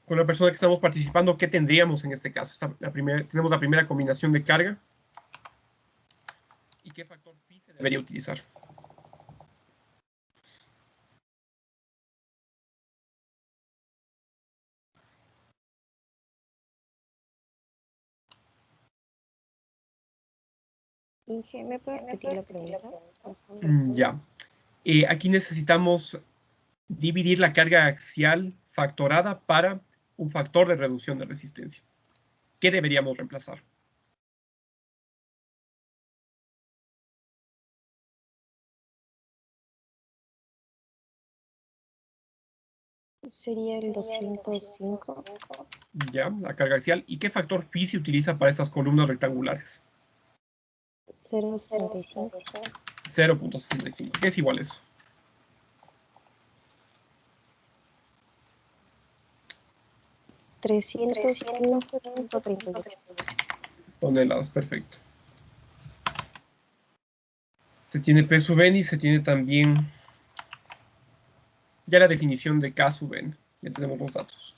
Con la persona que estamos participando, ¿qué tendríamos en este caso? Tenemos la primera combinación de carga. ¿Y qué factor phi se debería utilizar? Inge, ¿me puede repetir la pregunta? Ya. Aquí necesitamos dividir la carga axial factorada para un factor de reducción de resistencia. ¿Qué deberíamos reemplazar? Sería el 205. Ya, la carga axial. ¿Y qué factor phi se utiliza para estas columnas rectangulares? 0.65. 0.65. ¿Qué es igual a eso? $315.38. Toneladas, perfecto. Se tiene P sub n y se tiene también ya la definición de K sub n. Ya tenemos los datos.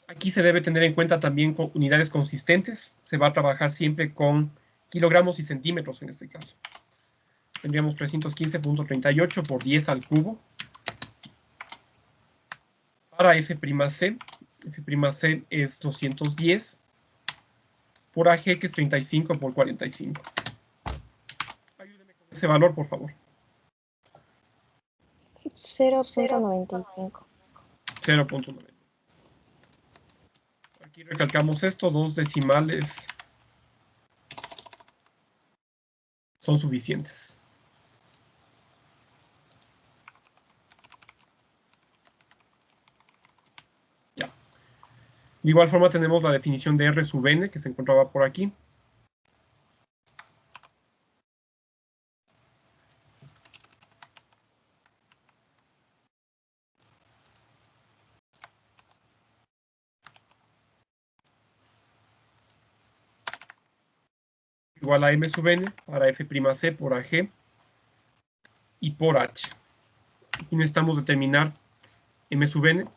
Aquí se debe tener en cuenta también con unidades consistentes. Se va a trabajar siempre con kilogramos y centímetros en este caso. Tendríamos 315.38 por 10 al cubo. Para F'C, F'C es 210 por AG, que es 35 por 45. Ayúdeme con ese valor, por favor. 0.95. 0.90. Aquí recalcamos esto, 2 decimales son suficientes. Ya. De igual forma tenemos la definición de R sub n, que se encontraba por aquí. Igual a M sub n para F'C por AG y por H. Aquí necesitamos determinar M sub n.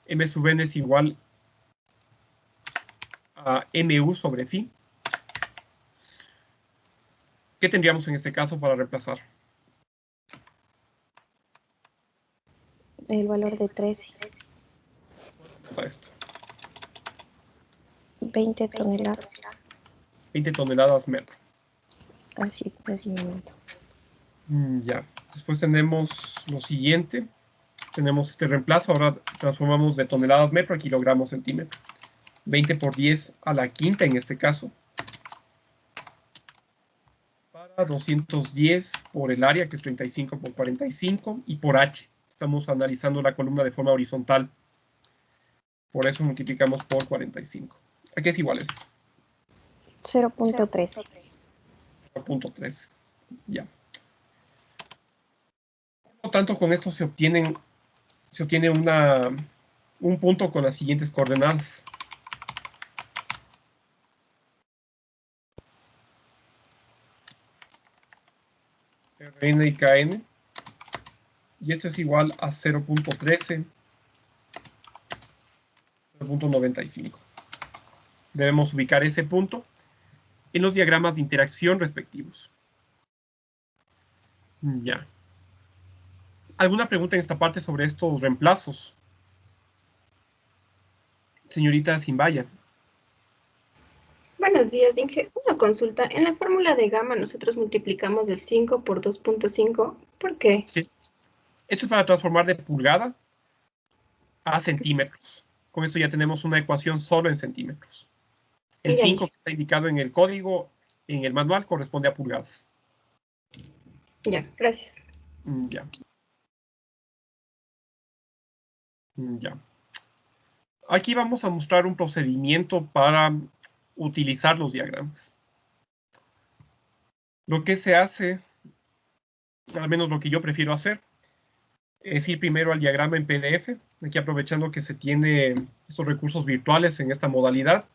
M sub n es igual a MU sobre phi. ¿Qué tendríamos en este caso para reemplazar? El valor de 13. A esto. 20 toneladas. 20 toneladas metro. Así, así mismo. Ya. Después tenemos lo siguiente. Tenemos este reemplazo. Ahora transformamos de toneladas metro a kilogramos centímetro. 20 por 10 a la quinta en este caso. Para 210 por el área, que es 35 por 45. Y por H. Estamos analizando la columna de forma horizontal. Por eso multiplicamos por 45. ¿A qué es igual esto? 0.13. 0.13. Ya. Por lo tanto, con esto se obtiene un punto con las siguientes coordenadas. Rn y Kn. Y esto es igual a 0.13, 0.95. Debemos ubicar ese punto en los diagramas de interacción respectivos. Ya. ¿Alguna pregunta en esta parte sobre estos reemplazos? Señorita Simbaya. Buenos días, Inge. Una consulta. En la fórmula de gamma nosotros multiplicamos el 5 por 2.5. ¿Por qué? Sí. Esto es para transformar de pulgada a centímetros. Con esto ya tenemos una ecuación solo en centímetros. El 5 que está indicado en el código, en el manual, corresponde a pulgadas. Ya, gracias. Ya. Ya. Aquí vamos a mostrar un procedimiento para utilizar los diagramas. Lo que se hace, al menos lo que yo prefiero hacer, es ir primero al diagrama en PDF, aquí aprovechando que se tiene estos recursos virtuales en esta modalidad.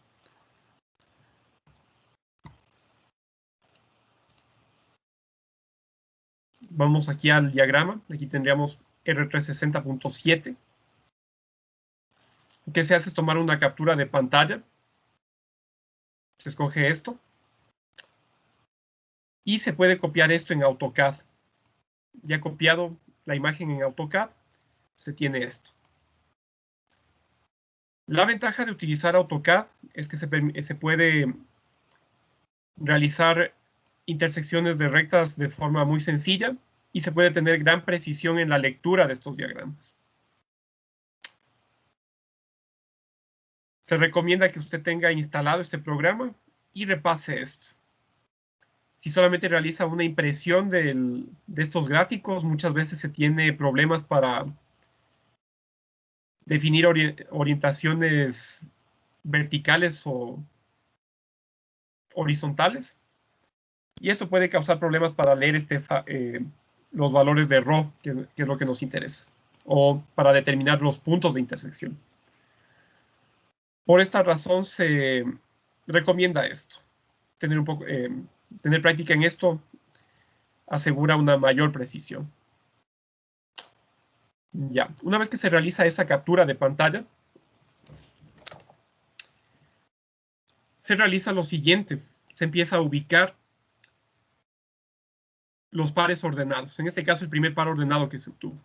Vamos aquí al diagrama, aquí tendríamos R360.7. Lo que se hace es tomar una captura de pantalla, se escoge esto, y se puede copiar esto en AutoCAD. Ya copiado la imagen en AutoCAD, se tiene esto. La ventaja de utilizar AutoCAD es que se puede realizar intersecciones de rectas de forma muy sencilla y se puede tener gran precisión en la lectura de estos diagramas. Se recomienda que usted tenga instalado este programa y repase esto. Si solamente realiza una impresión de estos gráficos, muchas veces se tiene problemas para definir orientaciones verticales o horizontales. Y esto puede causar problemas para leer los valores de ρ, que es lo que nos interesa, o para determinar los puntos de intersección. Por esta razón se recomienda esto. Tener práctica en esto asegura una mayor precisión. Ya, una vez que se realiza esa captura de pantalla, se realiza lo siguiente. Se empieza a ubicar los pares ordenados. En este caso, el primer par ordenado que se obtuvo.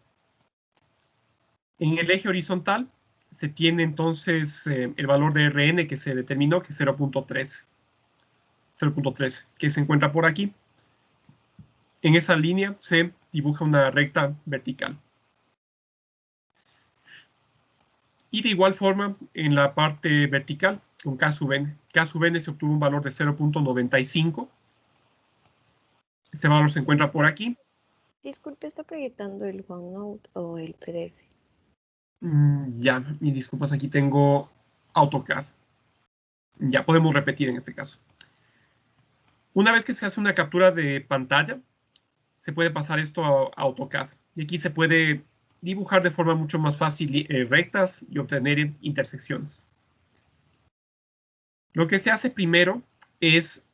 En el eje horizontal se tiene entonces el valor de Rn que se determinó, que es 0.13, que se encuentra por aquí. En esa línea se dibuja una recta vertical. Y de igual forma, en la parte vertical, con K sub n. K sub n se obtuvo un valor de 0.95. Este valor se encuentra por aquí. Disculpe, ¿está proyectando el OneNote o el PDF? Ya, mis disculpas, aquí tengo AutoCAD. Ya podemos repetir en este caso. Una vez que se hace una captura de pantalla, se puede pasar esto a AutoCAD. Y aquí se puede dibujar de forma mucho más fácil rectas y obtener intersecciones. Lo que se hace primero es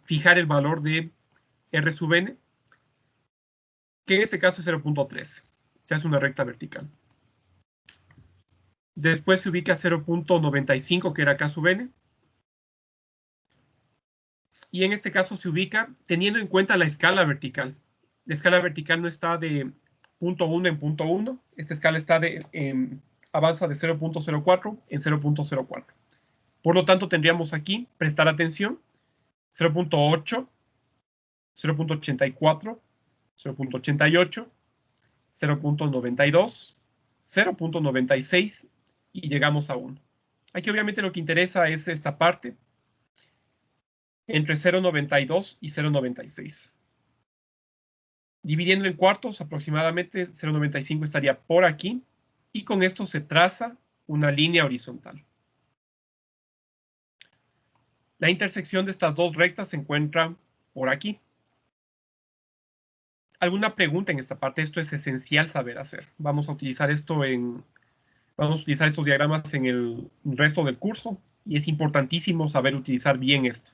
fijar el valor de R sub n, que en este caso es 0.13. Ya es una recta vertical. Después se ubica 0.95, que era K sub n. Y en este caso se ubica teniendo en cuenta la escala vertical. La escala vertical no está de punto 1 en punto 1. Esta escala está avanza de 0.04 en 0.04. Por lo tanto, tendríamos aquí, prestar atención, 0.8, 0.84, 0.88, 0.92, 0.96 y llegamos a 1. Aquí obviamente lo que interesa es esta parte entre 0.92 y 0.96. Dividiendo en cuartos, aproximadamente 0.95 estaría por aquí y con esto se traza una línea horizontal. La intersección de estas dos rectas se encuentra por aquí. ¿Alguna pregunta en esta parte? Esto es esencial saber hacer. Vamos a utilizar estos diagramas en el resto del curso y es importantísimo saber utilizar bien esto.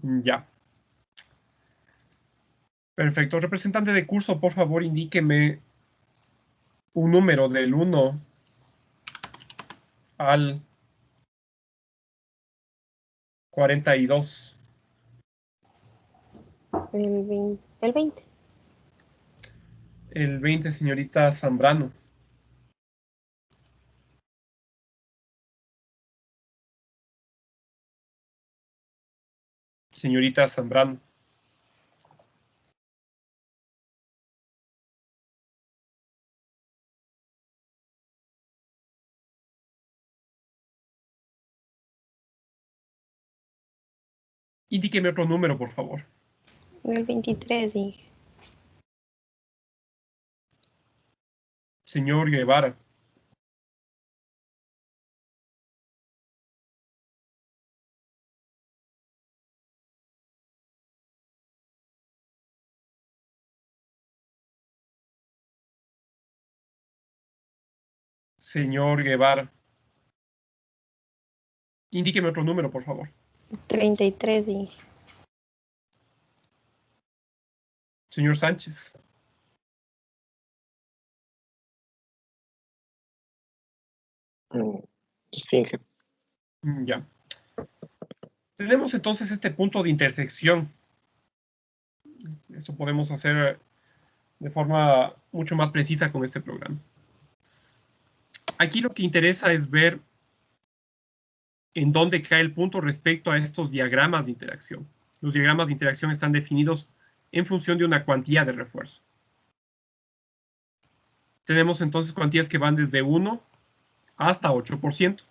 Ya. Perfecto. Representante de curso, por favor, indíqueme un número del 1 al 42. El 20. El 20. El 20, señorita Zambrano. Señorita Zambrano. Indíqueme otro número, por favor. El 23, dije. Señor Guevara. Señor Guevara. Indíqueme otro número, por favor. 33, dije. Señor Sánchez. Sí, jefe. Ya. Tenemos entonces este punto de intersección. Esto podemos hacer de forma mucho más precisa con este programa. Aquí lo que interesa es ver en dónde cae el punto respecto a estos diagramas de interacción. Los diagramas de interacción están definidos en función de una cuantía de refuerzo. Tenemos entonces cuantías que van desde 1 hasta 8%.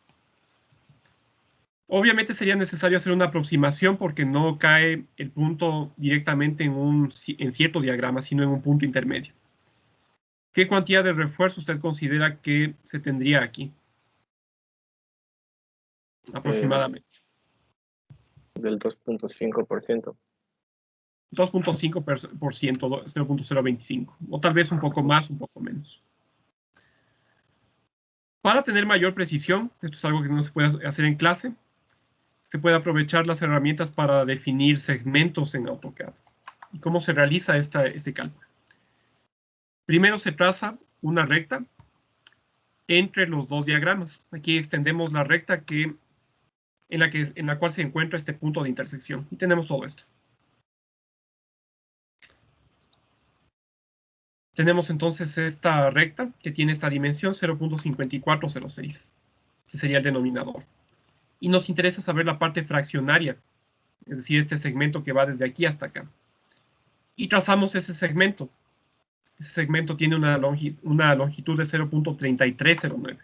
Obviamente sería necesario hacer una aproximación porque no cae el punto directamente en cierto diagrama, sino en un punto intermedio. ¿Qué cuantía de refuerzo usted considera que se tendría aquí? Aproximadamente. Del 2.5%. 2.5%, 0.025, o tal vez un poco más, un poco menos. Para tener mayor precisión, esto es algo que no se puede hacer en clase, se puede aprovechar las herramientas para definir segmentos en AutoCAD. ¿Y cómo se realiza este cálculo? Primero se traza una recta entre los dos diagramas. Aquí extendemos la recta en la cual se encuentra este punto de intersección. Y tenemos todo esto. Tenemos entonces esta recta que tiene esta dimensión 0.5406. Ese sería el denominador. Y nos interesa saber la parte fraccionaria, es decir, este segmento que va desde aquí hasta acá. Y trazamos ese segmento. Ese segmento tiene una longitud de 0.3309.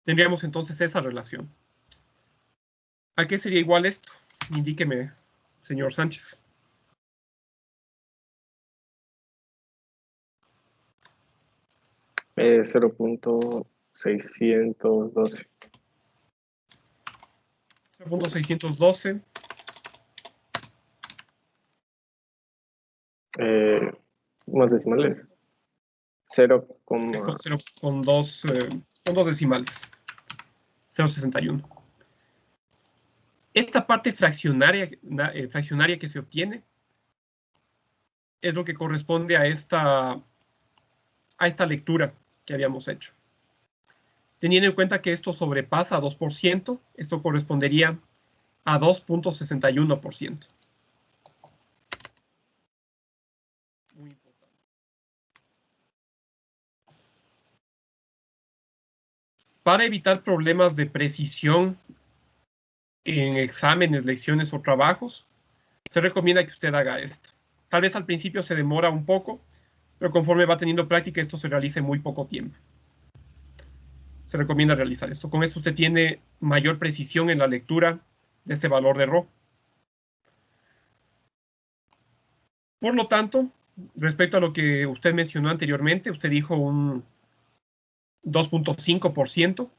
Tendríamos entonces esa relación. ¿A qué sería igual esto? Indíqueme, señor Sánchez. Es 0.612. 0.612. Más decimales. 0, Con dos decimales. 0.61. Esta parte fraccionaria que se obtiene es lo que corresponde a esta lectura que habíamos hecho. Teniendo en cuenta que esto sobrepasa a 2%, esto correspondería a 2.61%. Muy importante. Para evitar problemas de precisión en exámenes, lecciones o trabajos, se recomienda que usted haga esto. Tal vez al principio se demora un poco, pero conforme va teniendo práctica, esto se realiza en muy poco tiempo. Se recomienda realizar esto. Con esto usted tiene mayor precisión en la lectura de este valor de ρ. Por lo tanto, respecto a lo que usted mencionó anteriormente, usted dijo un 2.5%.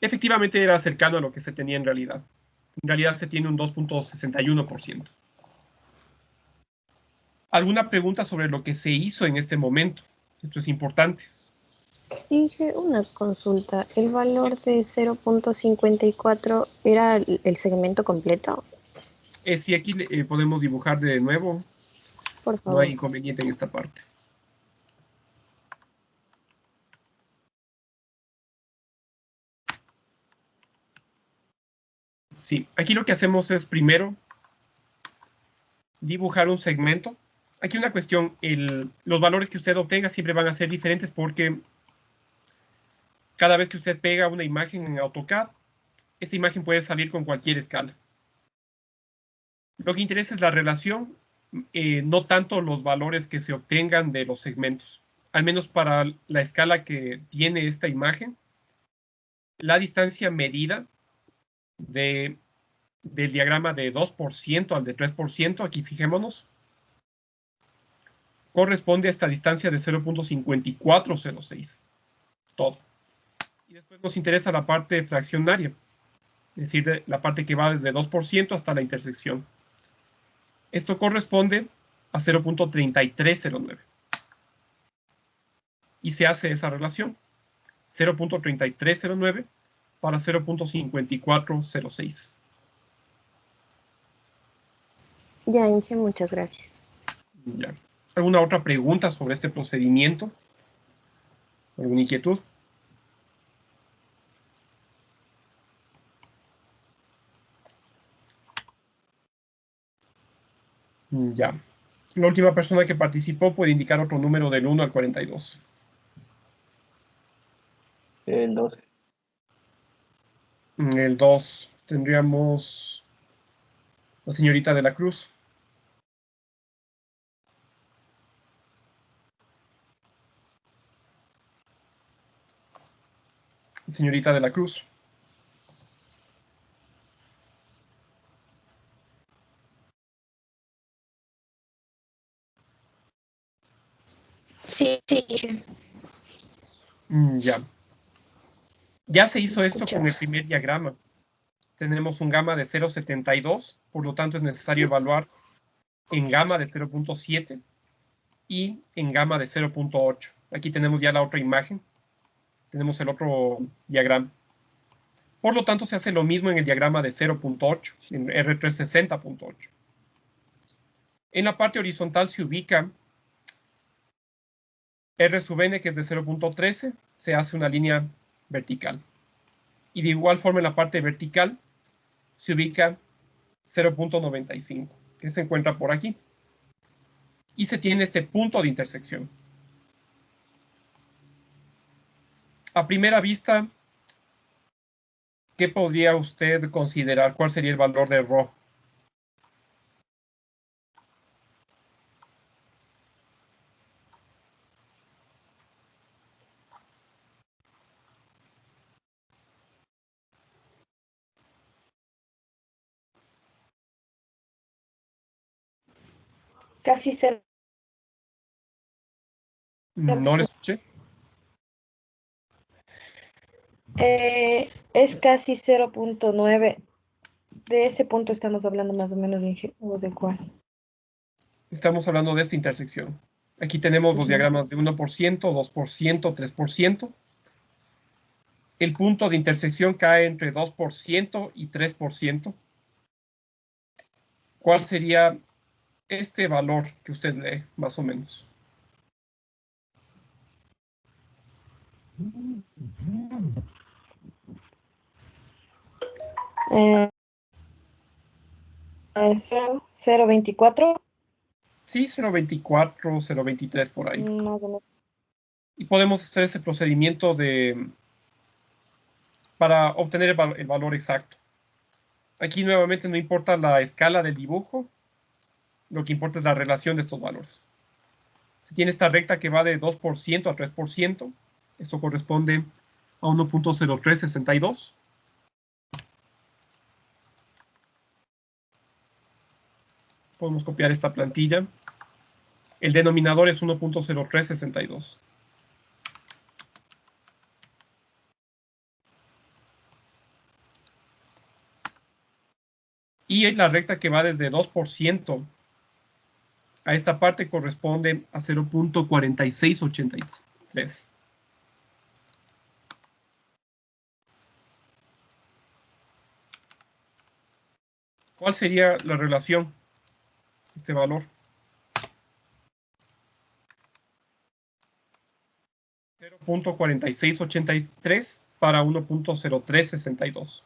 Efectivamente era cercano a lo que se tenía en realidad. En realidad se tiene un 2.61%. ¿Alguna pregunta sobre lo que se hizo en este momento? Esto es importante. Hice una consulta. ¿El valor de 0.54 era el segmento completo? Si aquí podemos dibujar de nuevo, Por no favor. hay inconveniente en esta parte. Sí, aquí lo que hacemos es primero dibujar un segmento. Aquí una cuestión, los valores que usted obtenga siempre van a ser diferentes porque cada vez que usted pega una imagen en AutoCAD, esta imagen puede salir con cualquier escala. Lo que interesa es la relación, no tanto los valores que se obtengan de los segmentos. Al menos para la escala que tiene esta imagen, la distancia medida del diagrama de 2% al de 3%, aquí fijémonos, corresponde a esta distancia de 0.5406. Todo. Y después nos interesa la parte fraccionaria, es decir, la parte que va desde 2% hasta la intersección. Esto corresponde a 0.3309. Y se hace esa relación. 0.3309 para 0.5406. Ya, Inge, muchas gracias. Ya. ¿Alguna otra pregunta sobre este procedimiento? ¿Alguna inquietud? Ya. La última persona que participó puede indicar otro número del 1 al 42. El 12. El 2 tendríamos la señorita de la Cruz. Señorita de la Cruz. Sí, sí. Ya. Ya se hizo esto Escucha. con el primer diagrama. Tenemos un gamma de 0,72, por lo tanto es necesario evaluar en gamma de 0,7 y en gamma de 0,8. Aquí tenemos ya la otra imagen. Tenemos el otro diagrama. Por lo tanto, se hace lo mismo en el diagrama de 0,8, en R360.8. En la parte horizontal se ubica R sub n, que es de 0,13, se hace una línea vertical. Y de igual forma en la parte vertical se ubica 0,95, que se encuentra por aquí. Y se tiene este punto de intersección. A primera vista, ¿qué podría usted considerar? ¿Cuál sería el valor de ρ? Casi cero. No le escuché. Es casi 0.9. De ese punto estamos hablando más o menos o de cuál. Estamos hablando de esta intersección. Aquí tenemos los Ujú. diagramas de 1%, 2%, 3%. El punto de intersección cae entre 2% y 3%. ¿Cuál sería este valor que usted lee, más o menos? Eh, 0.24. Sí, 0,24, 0,23 por ahí. Más o menos. Y podemos hacer ese procedimiento para obtener el valor exacto. Aquí nuevamente no importa la escala del dibujo, lo que importa es la relación de estos valores. Se tiene esta recta que va de 2% a 3%. Esto corresponde a 1,0362. Podemos copiar esta plantilla. El denominador es 1,0362. Y la recta que va desde 2% a esta parte corresponde a 0,4683. ¿Cuál sería la relación? Este valor. 0,4683 para 1,0362.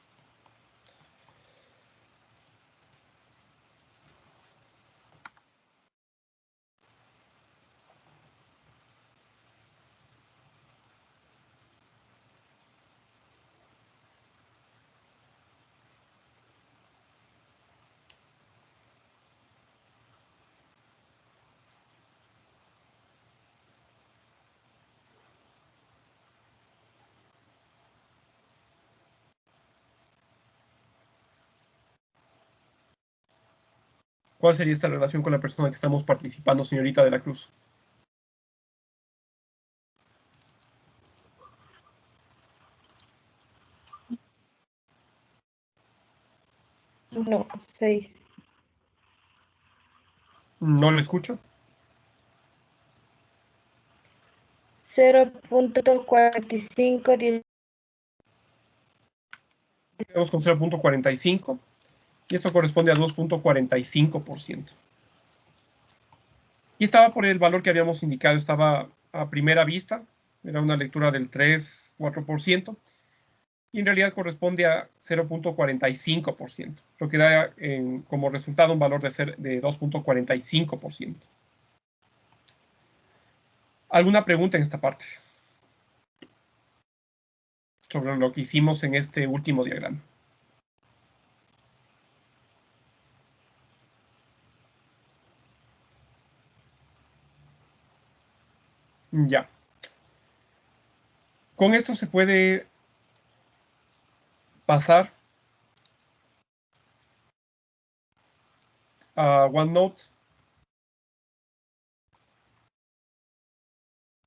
¿Cuál sería esta relación con la persona que estamos participando, señorita de la Cruz? No, 6. No lo escucho. 0.45. Quedamos con 0,45 y esto corresponde a 2,45%. Y estaba por el valor que habíamos indicado, estaba a primera vista, era una lectura del 3-4%, y en realidad corresponde a 0,45%, lo que da como resultado un valor de 2,45%. ¿Alguna pregunta en esta parte? sobre lo que hicimos en este último diagrama. Ya. Con esto se puede pasar a OneNote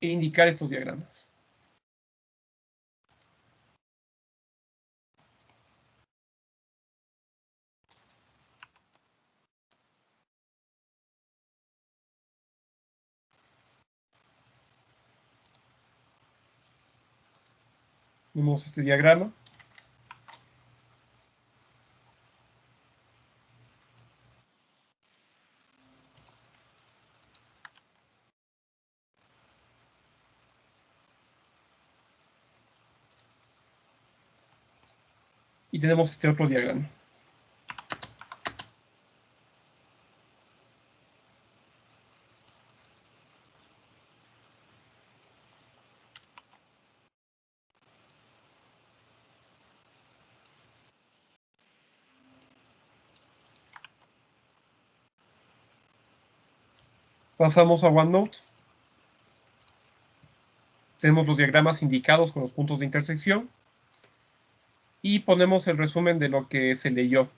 e indicar estos diagramas. Vemos este diagrama. Y tenemos este otro diagrama. Pasamos a OneNote. Tenemos los diagramas indicados con los puntos de intersección. Y ponemos el resumen de lo que se leyó.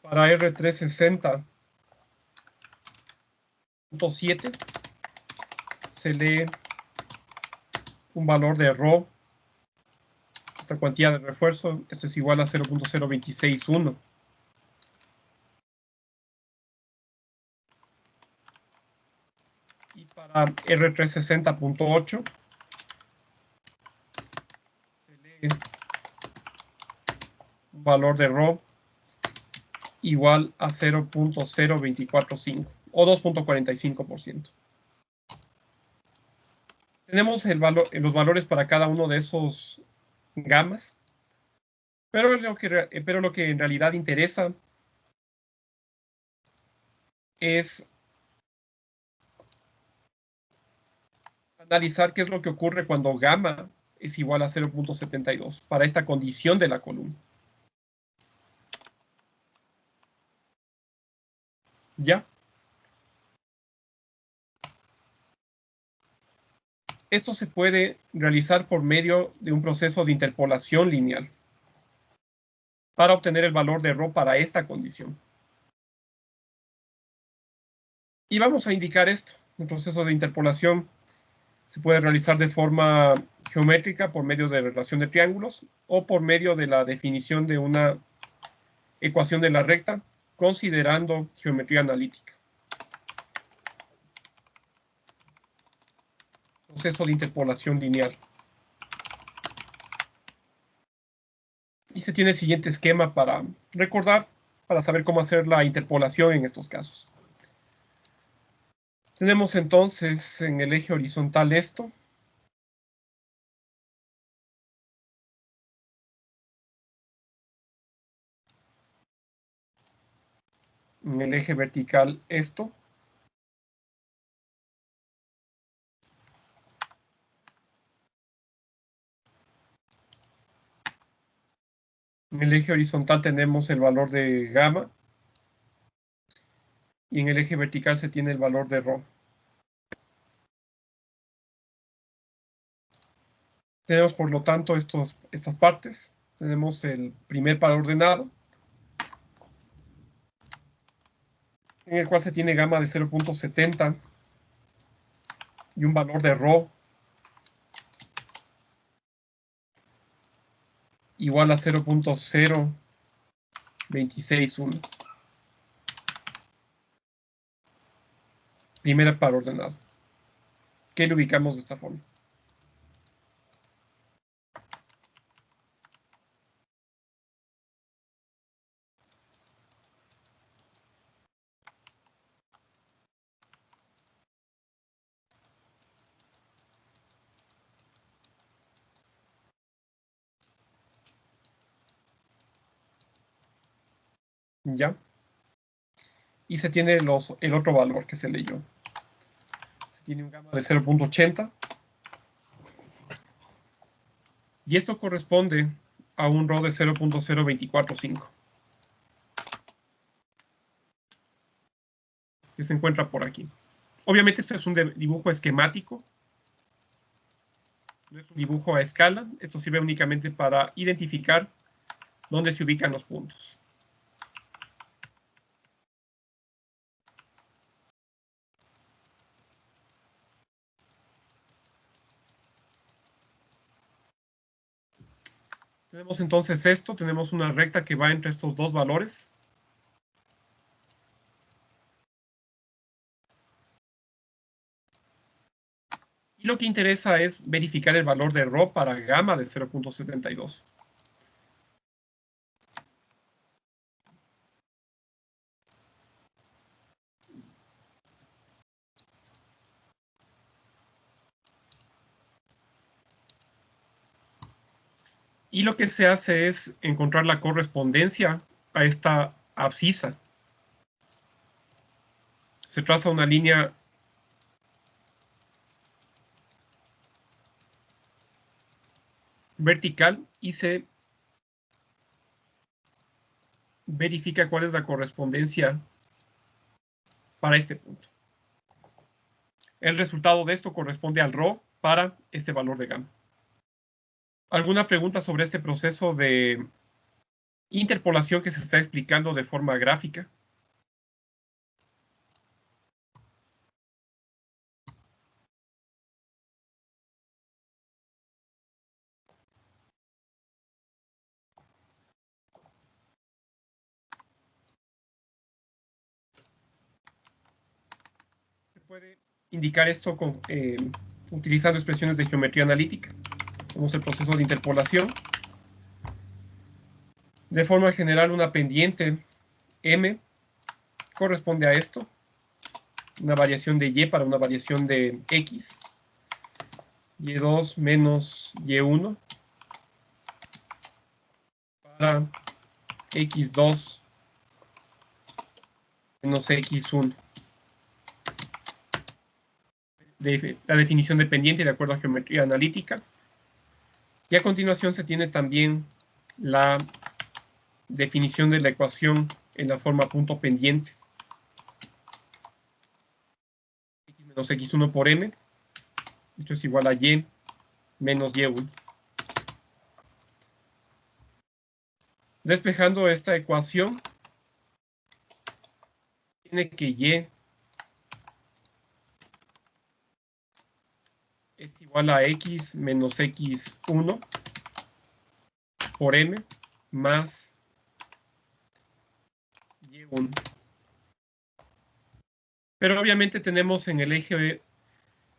Para R360.7 se lee un valor de ρ, esta cuantía de refuerzo, esto es igual a 0.0261. Y para R360.8 se lee un valor de ρ igual a 0.0245 o 2.45%. Tenemos los valores para cada uno de esos gamas, pero lo que en realidad interesa es analizar qué es lo que ocurre cuando gamma es igual a 0.72 para esta condición de la columna. ¿Ya? Esto se puede realizar por medio de un proceso de interpolación lineal para obtener el valor de ρ para esta condición. Y vamos a indicar esto. Un proceso de interpolación se puede realizar de forma geométrica por medio de relación de triángulos o por medio de la definición de una ecuación de la recta considerando geometría analítica. Proceso de interpolación lineal. Y se tiene el siguiente esquema para recordar, para saber cómo hacer la interpolación en estos casos. Tenemos entonces en el eje horizontal esto. En el eje vertical esto. En el eje horizontal tenemos el valor de gamma. Y en el eje vertical se tiene el valor de ρ. Tenemos, por lo tanto, estas partes. Tenemos el primer par ordenado, en el cual se tiene gamma de 0.70 y un valor de ρ igual a 0.0261. Primer par ordenado, que lo ubicamos de esta forma. ¿Ya? Y se tiene el otro valor que se leyó. Se tiene un gamma de 0.80. Y esto corresponde a un rho de 0.0245. Que se encuentra por aquí. Obviamente esto es un dibujo esquemático. No es un dibujo a escala. Esto sirve únicamente para identificar dónde se ubican los puntos. Tenemos entonces esto. Tenemos una recta que va entre estos dos valores. Y lo que interesa es verificar el valor de rho para gamma de 0.72. Y lo que se hace es encontrar la correspondencia a esta abscisa. Se traza una línea vertical y se verifica cuál es la correspondencia para este punto. El resultado de esto corresponde al rho para este valor de gamma. ¿Alguna pregunta sobre este proceso de interpolación que se está explicando de forma gráfica? Se puede indicar esto utilizando expresiones de geometría analítica. Tenemos el proceso de interpolación. De forma general, una pendiente M corresponde a esto. Una variación de Y para una variación de X. Y2 menos Y1 para X2 menos X1. La definición de pendiente de acuerdo a geometría analítica. Y a continuación se tiene también la definición de la ecuación en la forma punto pendiente. X menos X1 por M. Esto es igual a Y menos Y1. Despejando esta ecuación, tiene que Y es igual a X menos X1 por M más Y1. Pero obviamente tenemos en el eje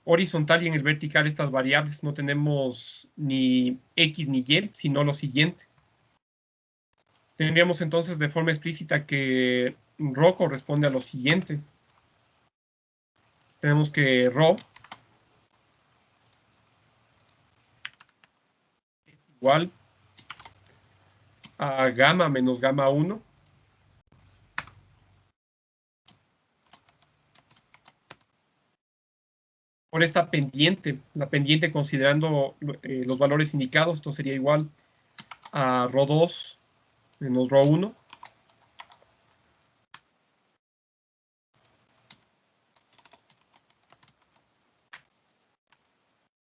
horizontal y en el vertical estas variables. No tenemos ni X ni Y, sino lo siguiente. Tendríamos entonces de forma explícita que rho corresponde a lo siguiente. Tenemos que rho es igual a gamma menos gamma 1 por esta pendiente. La pendiente considerando los valores indicados, esto sería igual a rho 2 menos rho 1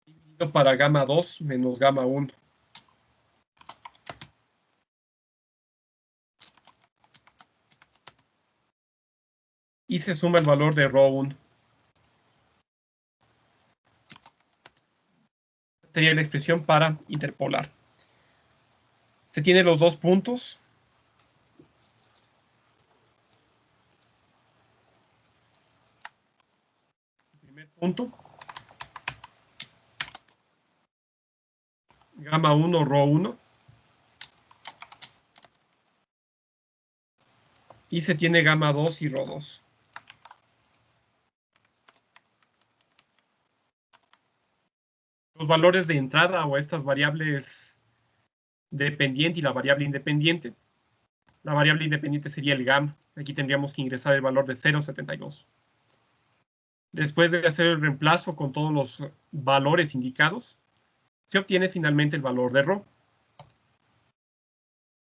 dividido para gamma 2 menos gamma 1. Y se suma el valor de rho 1. Sería la expresión para interpolar. Se tienen los dos puntos. El primer punto. Gamma 1, rho 1. Y se tiene gamma 2 y rho 2. Los valores de entrada o estas variables dependiente y la variable independiente. La variable independiente sería el gamma. Aquí tendríamos que ingresar el valor de 0,72. Después de hacer el reemplazo con todos los valores indicados, se obtiene finalmente el valor de ρ.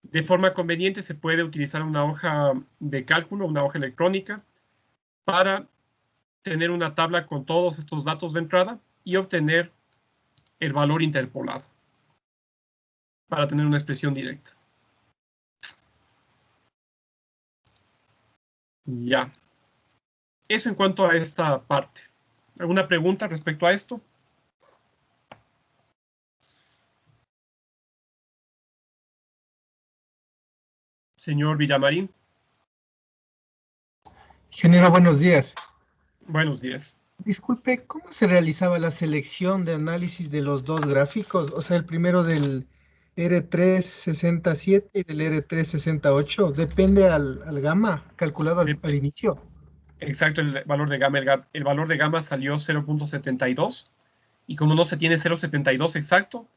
De forma conveniente se puede utilizar una hoja de cálculo, una hoja electrónica, para tener una tabla con todos estos datos de entrada y obtener el valor interpolado, para tener una expresión directa. Ya. Eso en cuanto a esta parte. ¿Alguna pregunta respecto a esto? Señor Villamarín. Ingeniero, buenos días. Buenos días. Disculpe, ¿cómo se realizaba la selección de análisis de los dos gráficos? O sea, el primero del R367 y del R368. ¿Depende al gamma calculado al inicio? Exacto, el valor de gamma. El valor de gamma salió 0.72. Y como no se tiene 0.72 exacto,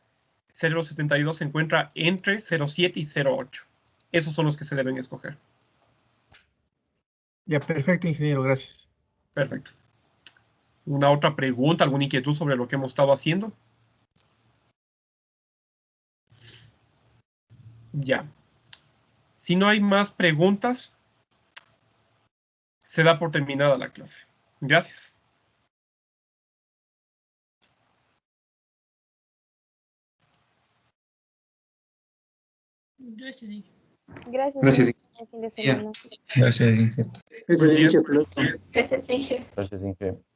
0.72 se encuentra entre 0.7 y 0.8. Esos son los que se deben escoger. Ya, perfecto, ingeniero, gracias. Perfecto. ¿Una otra pregunta, alguna inquietud sobre lo que hemos estado haciendo? Ya. Si no hay más preguntas, se da por terminada la clase. Gracias. Gracias, Inge. Gracias. Gracias. Buen fin de semana. Gracias, Inge. Gracias, Inge, por esto. Gracias, Inge. Gracias, Inge.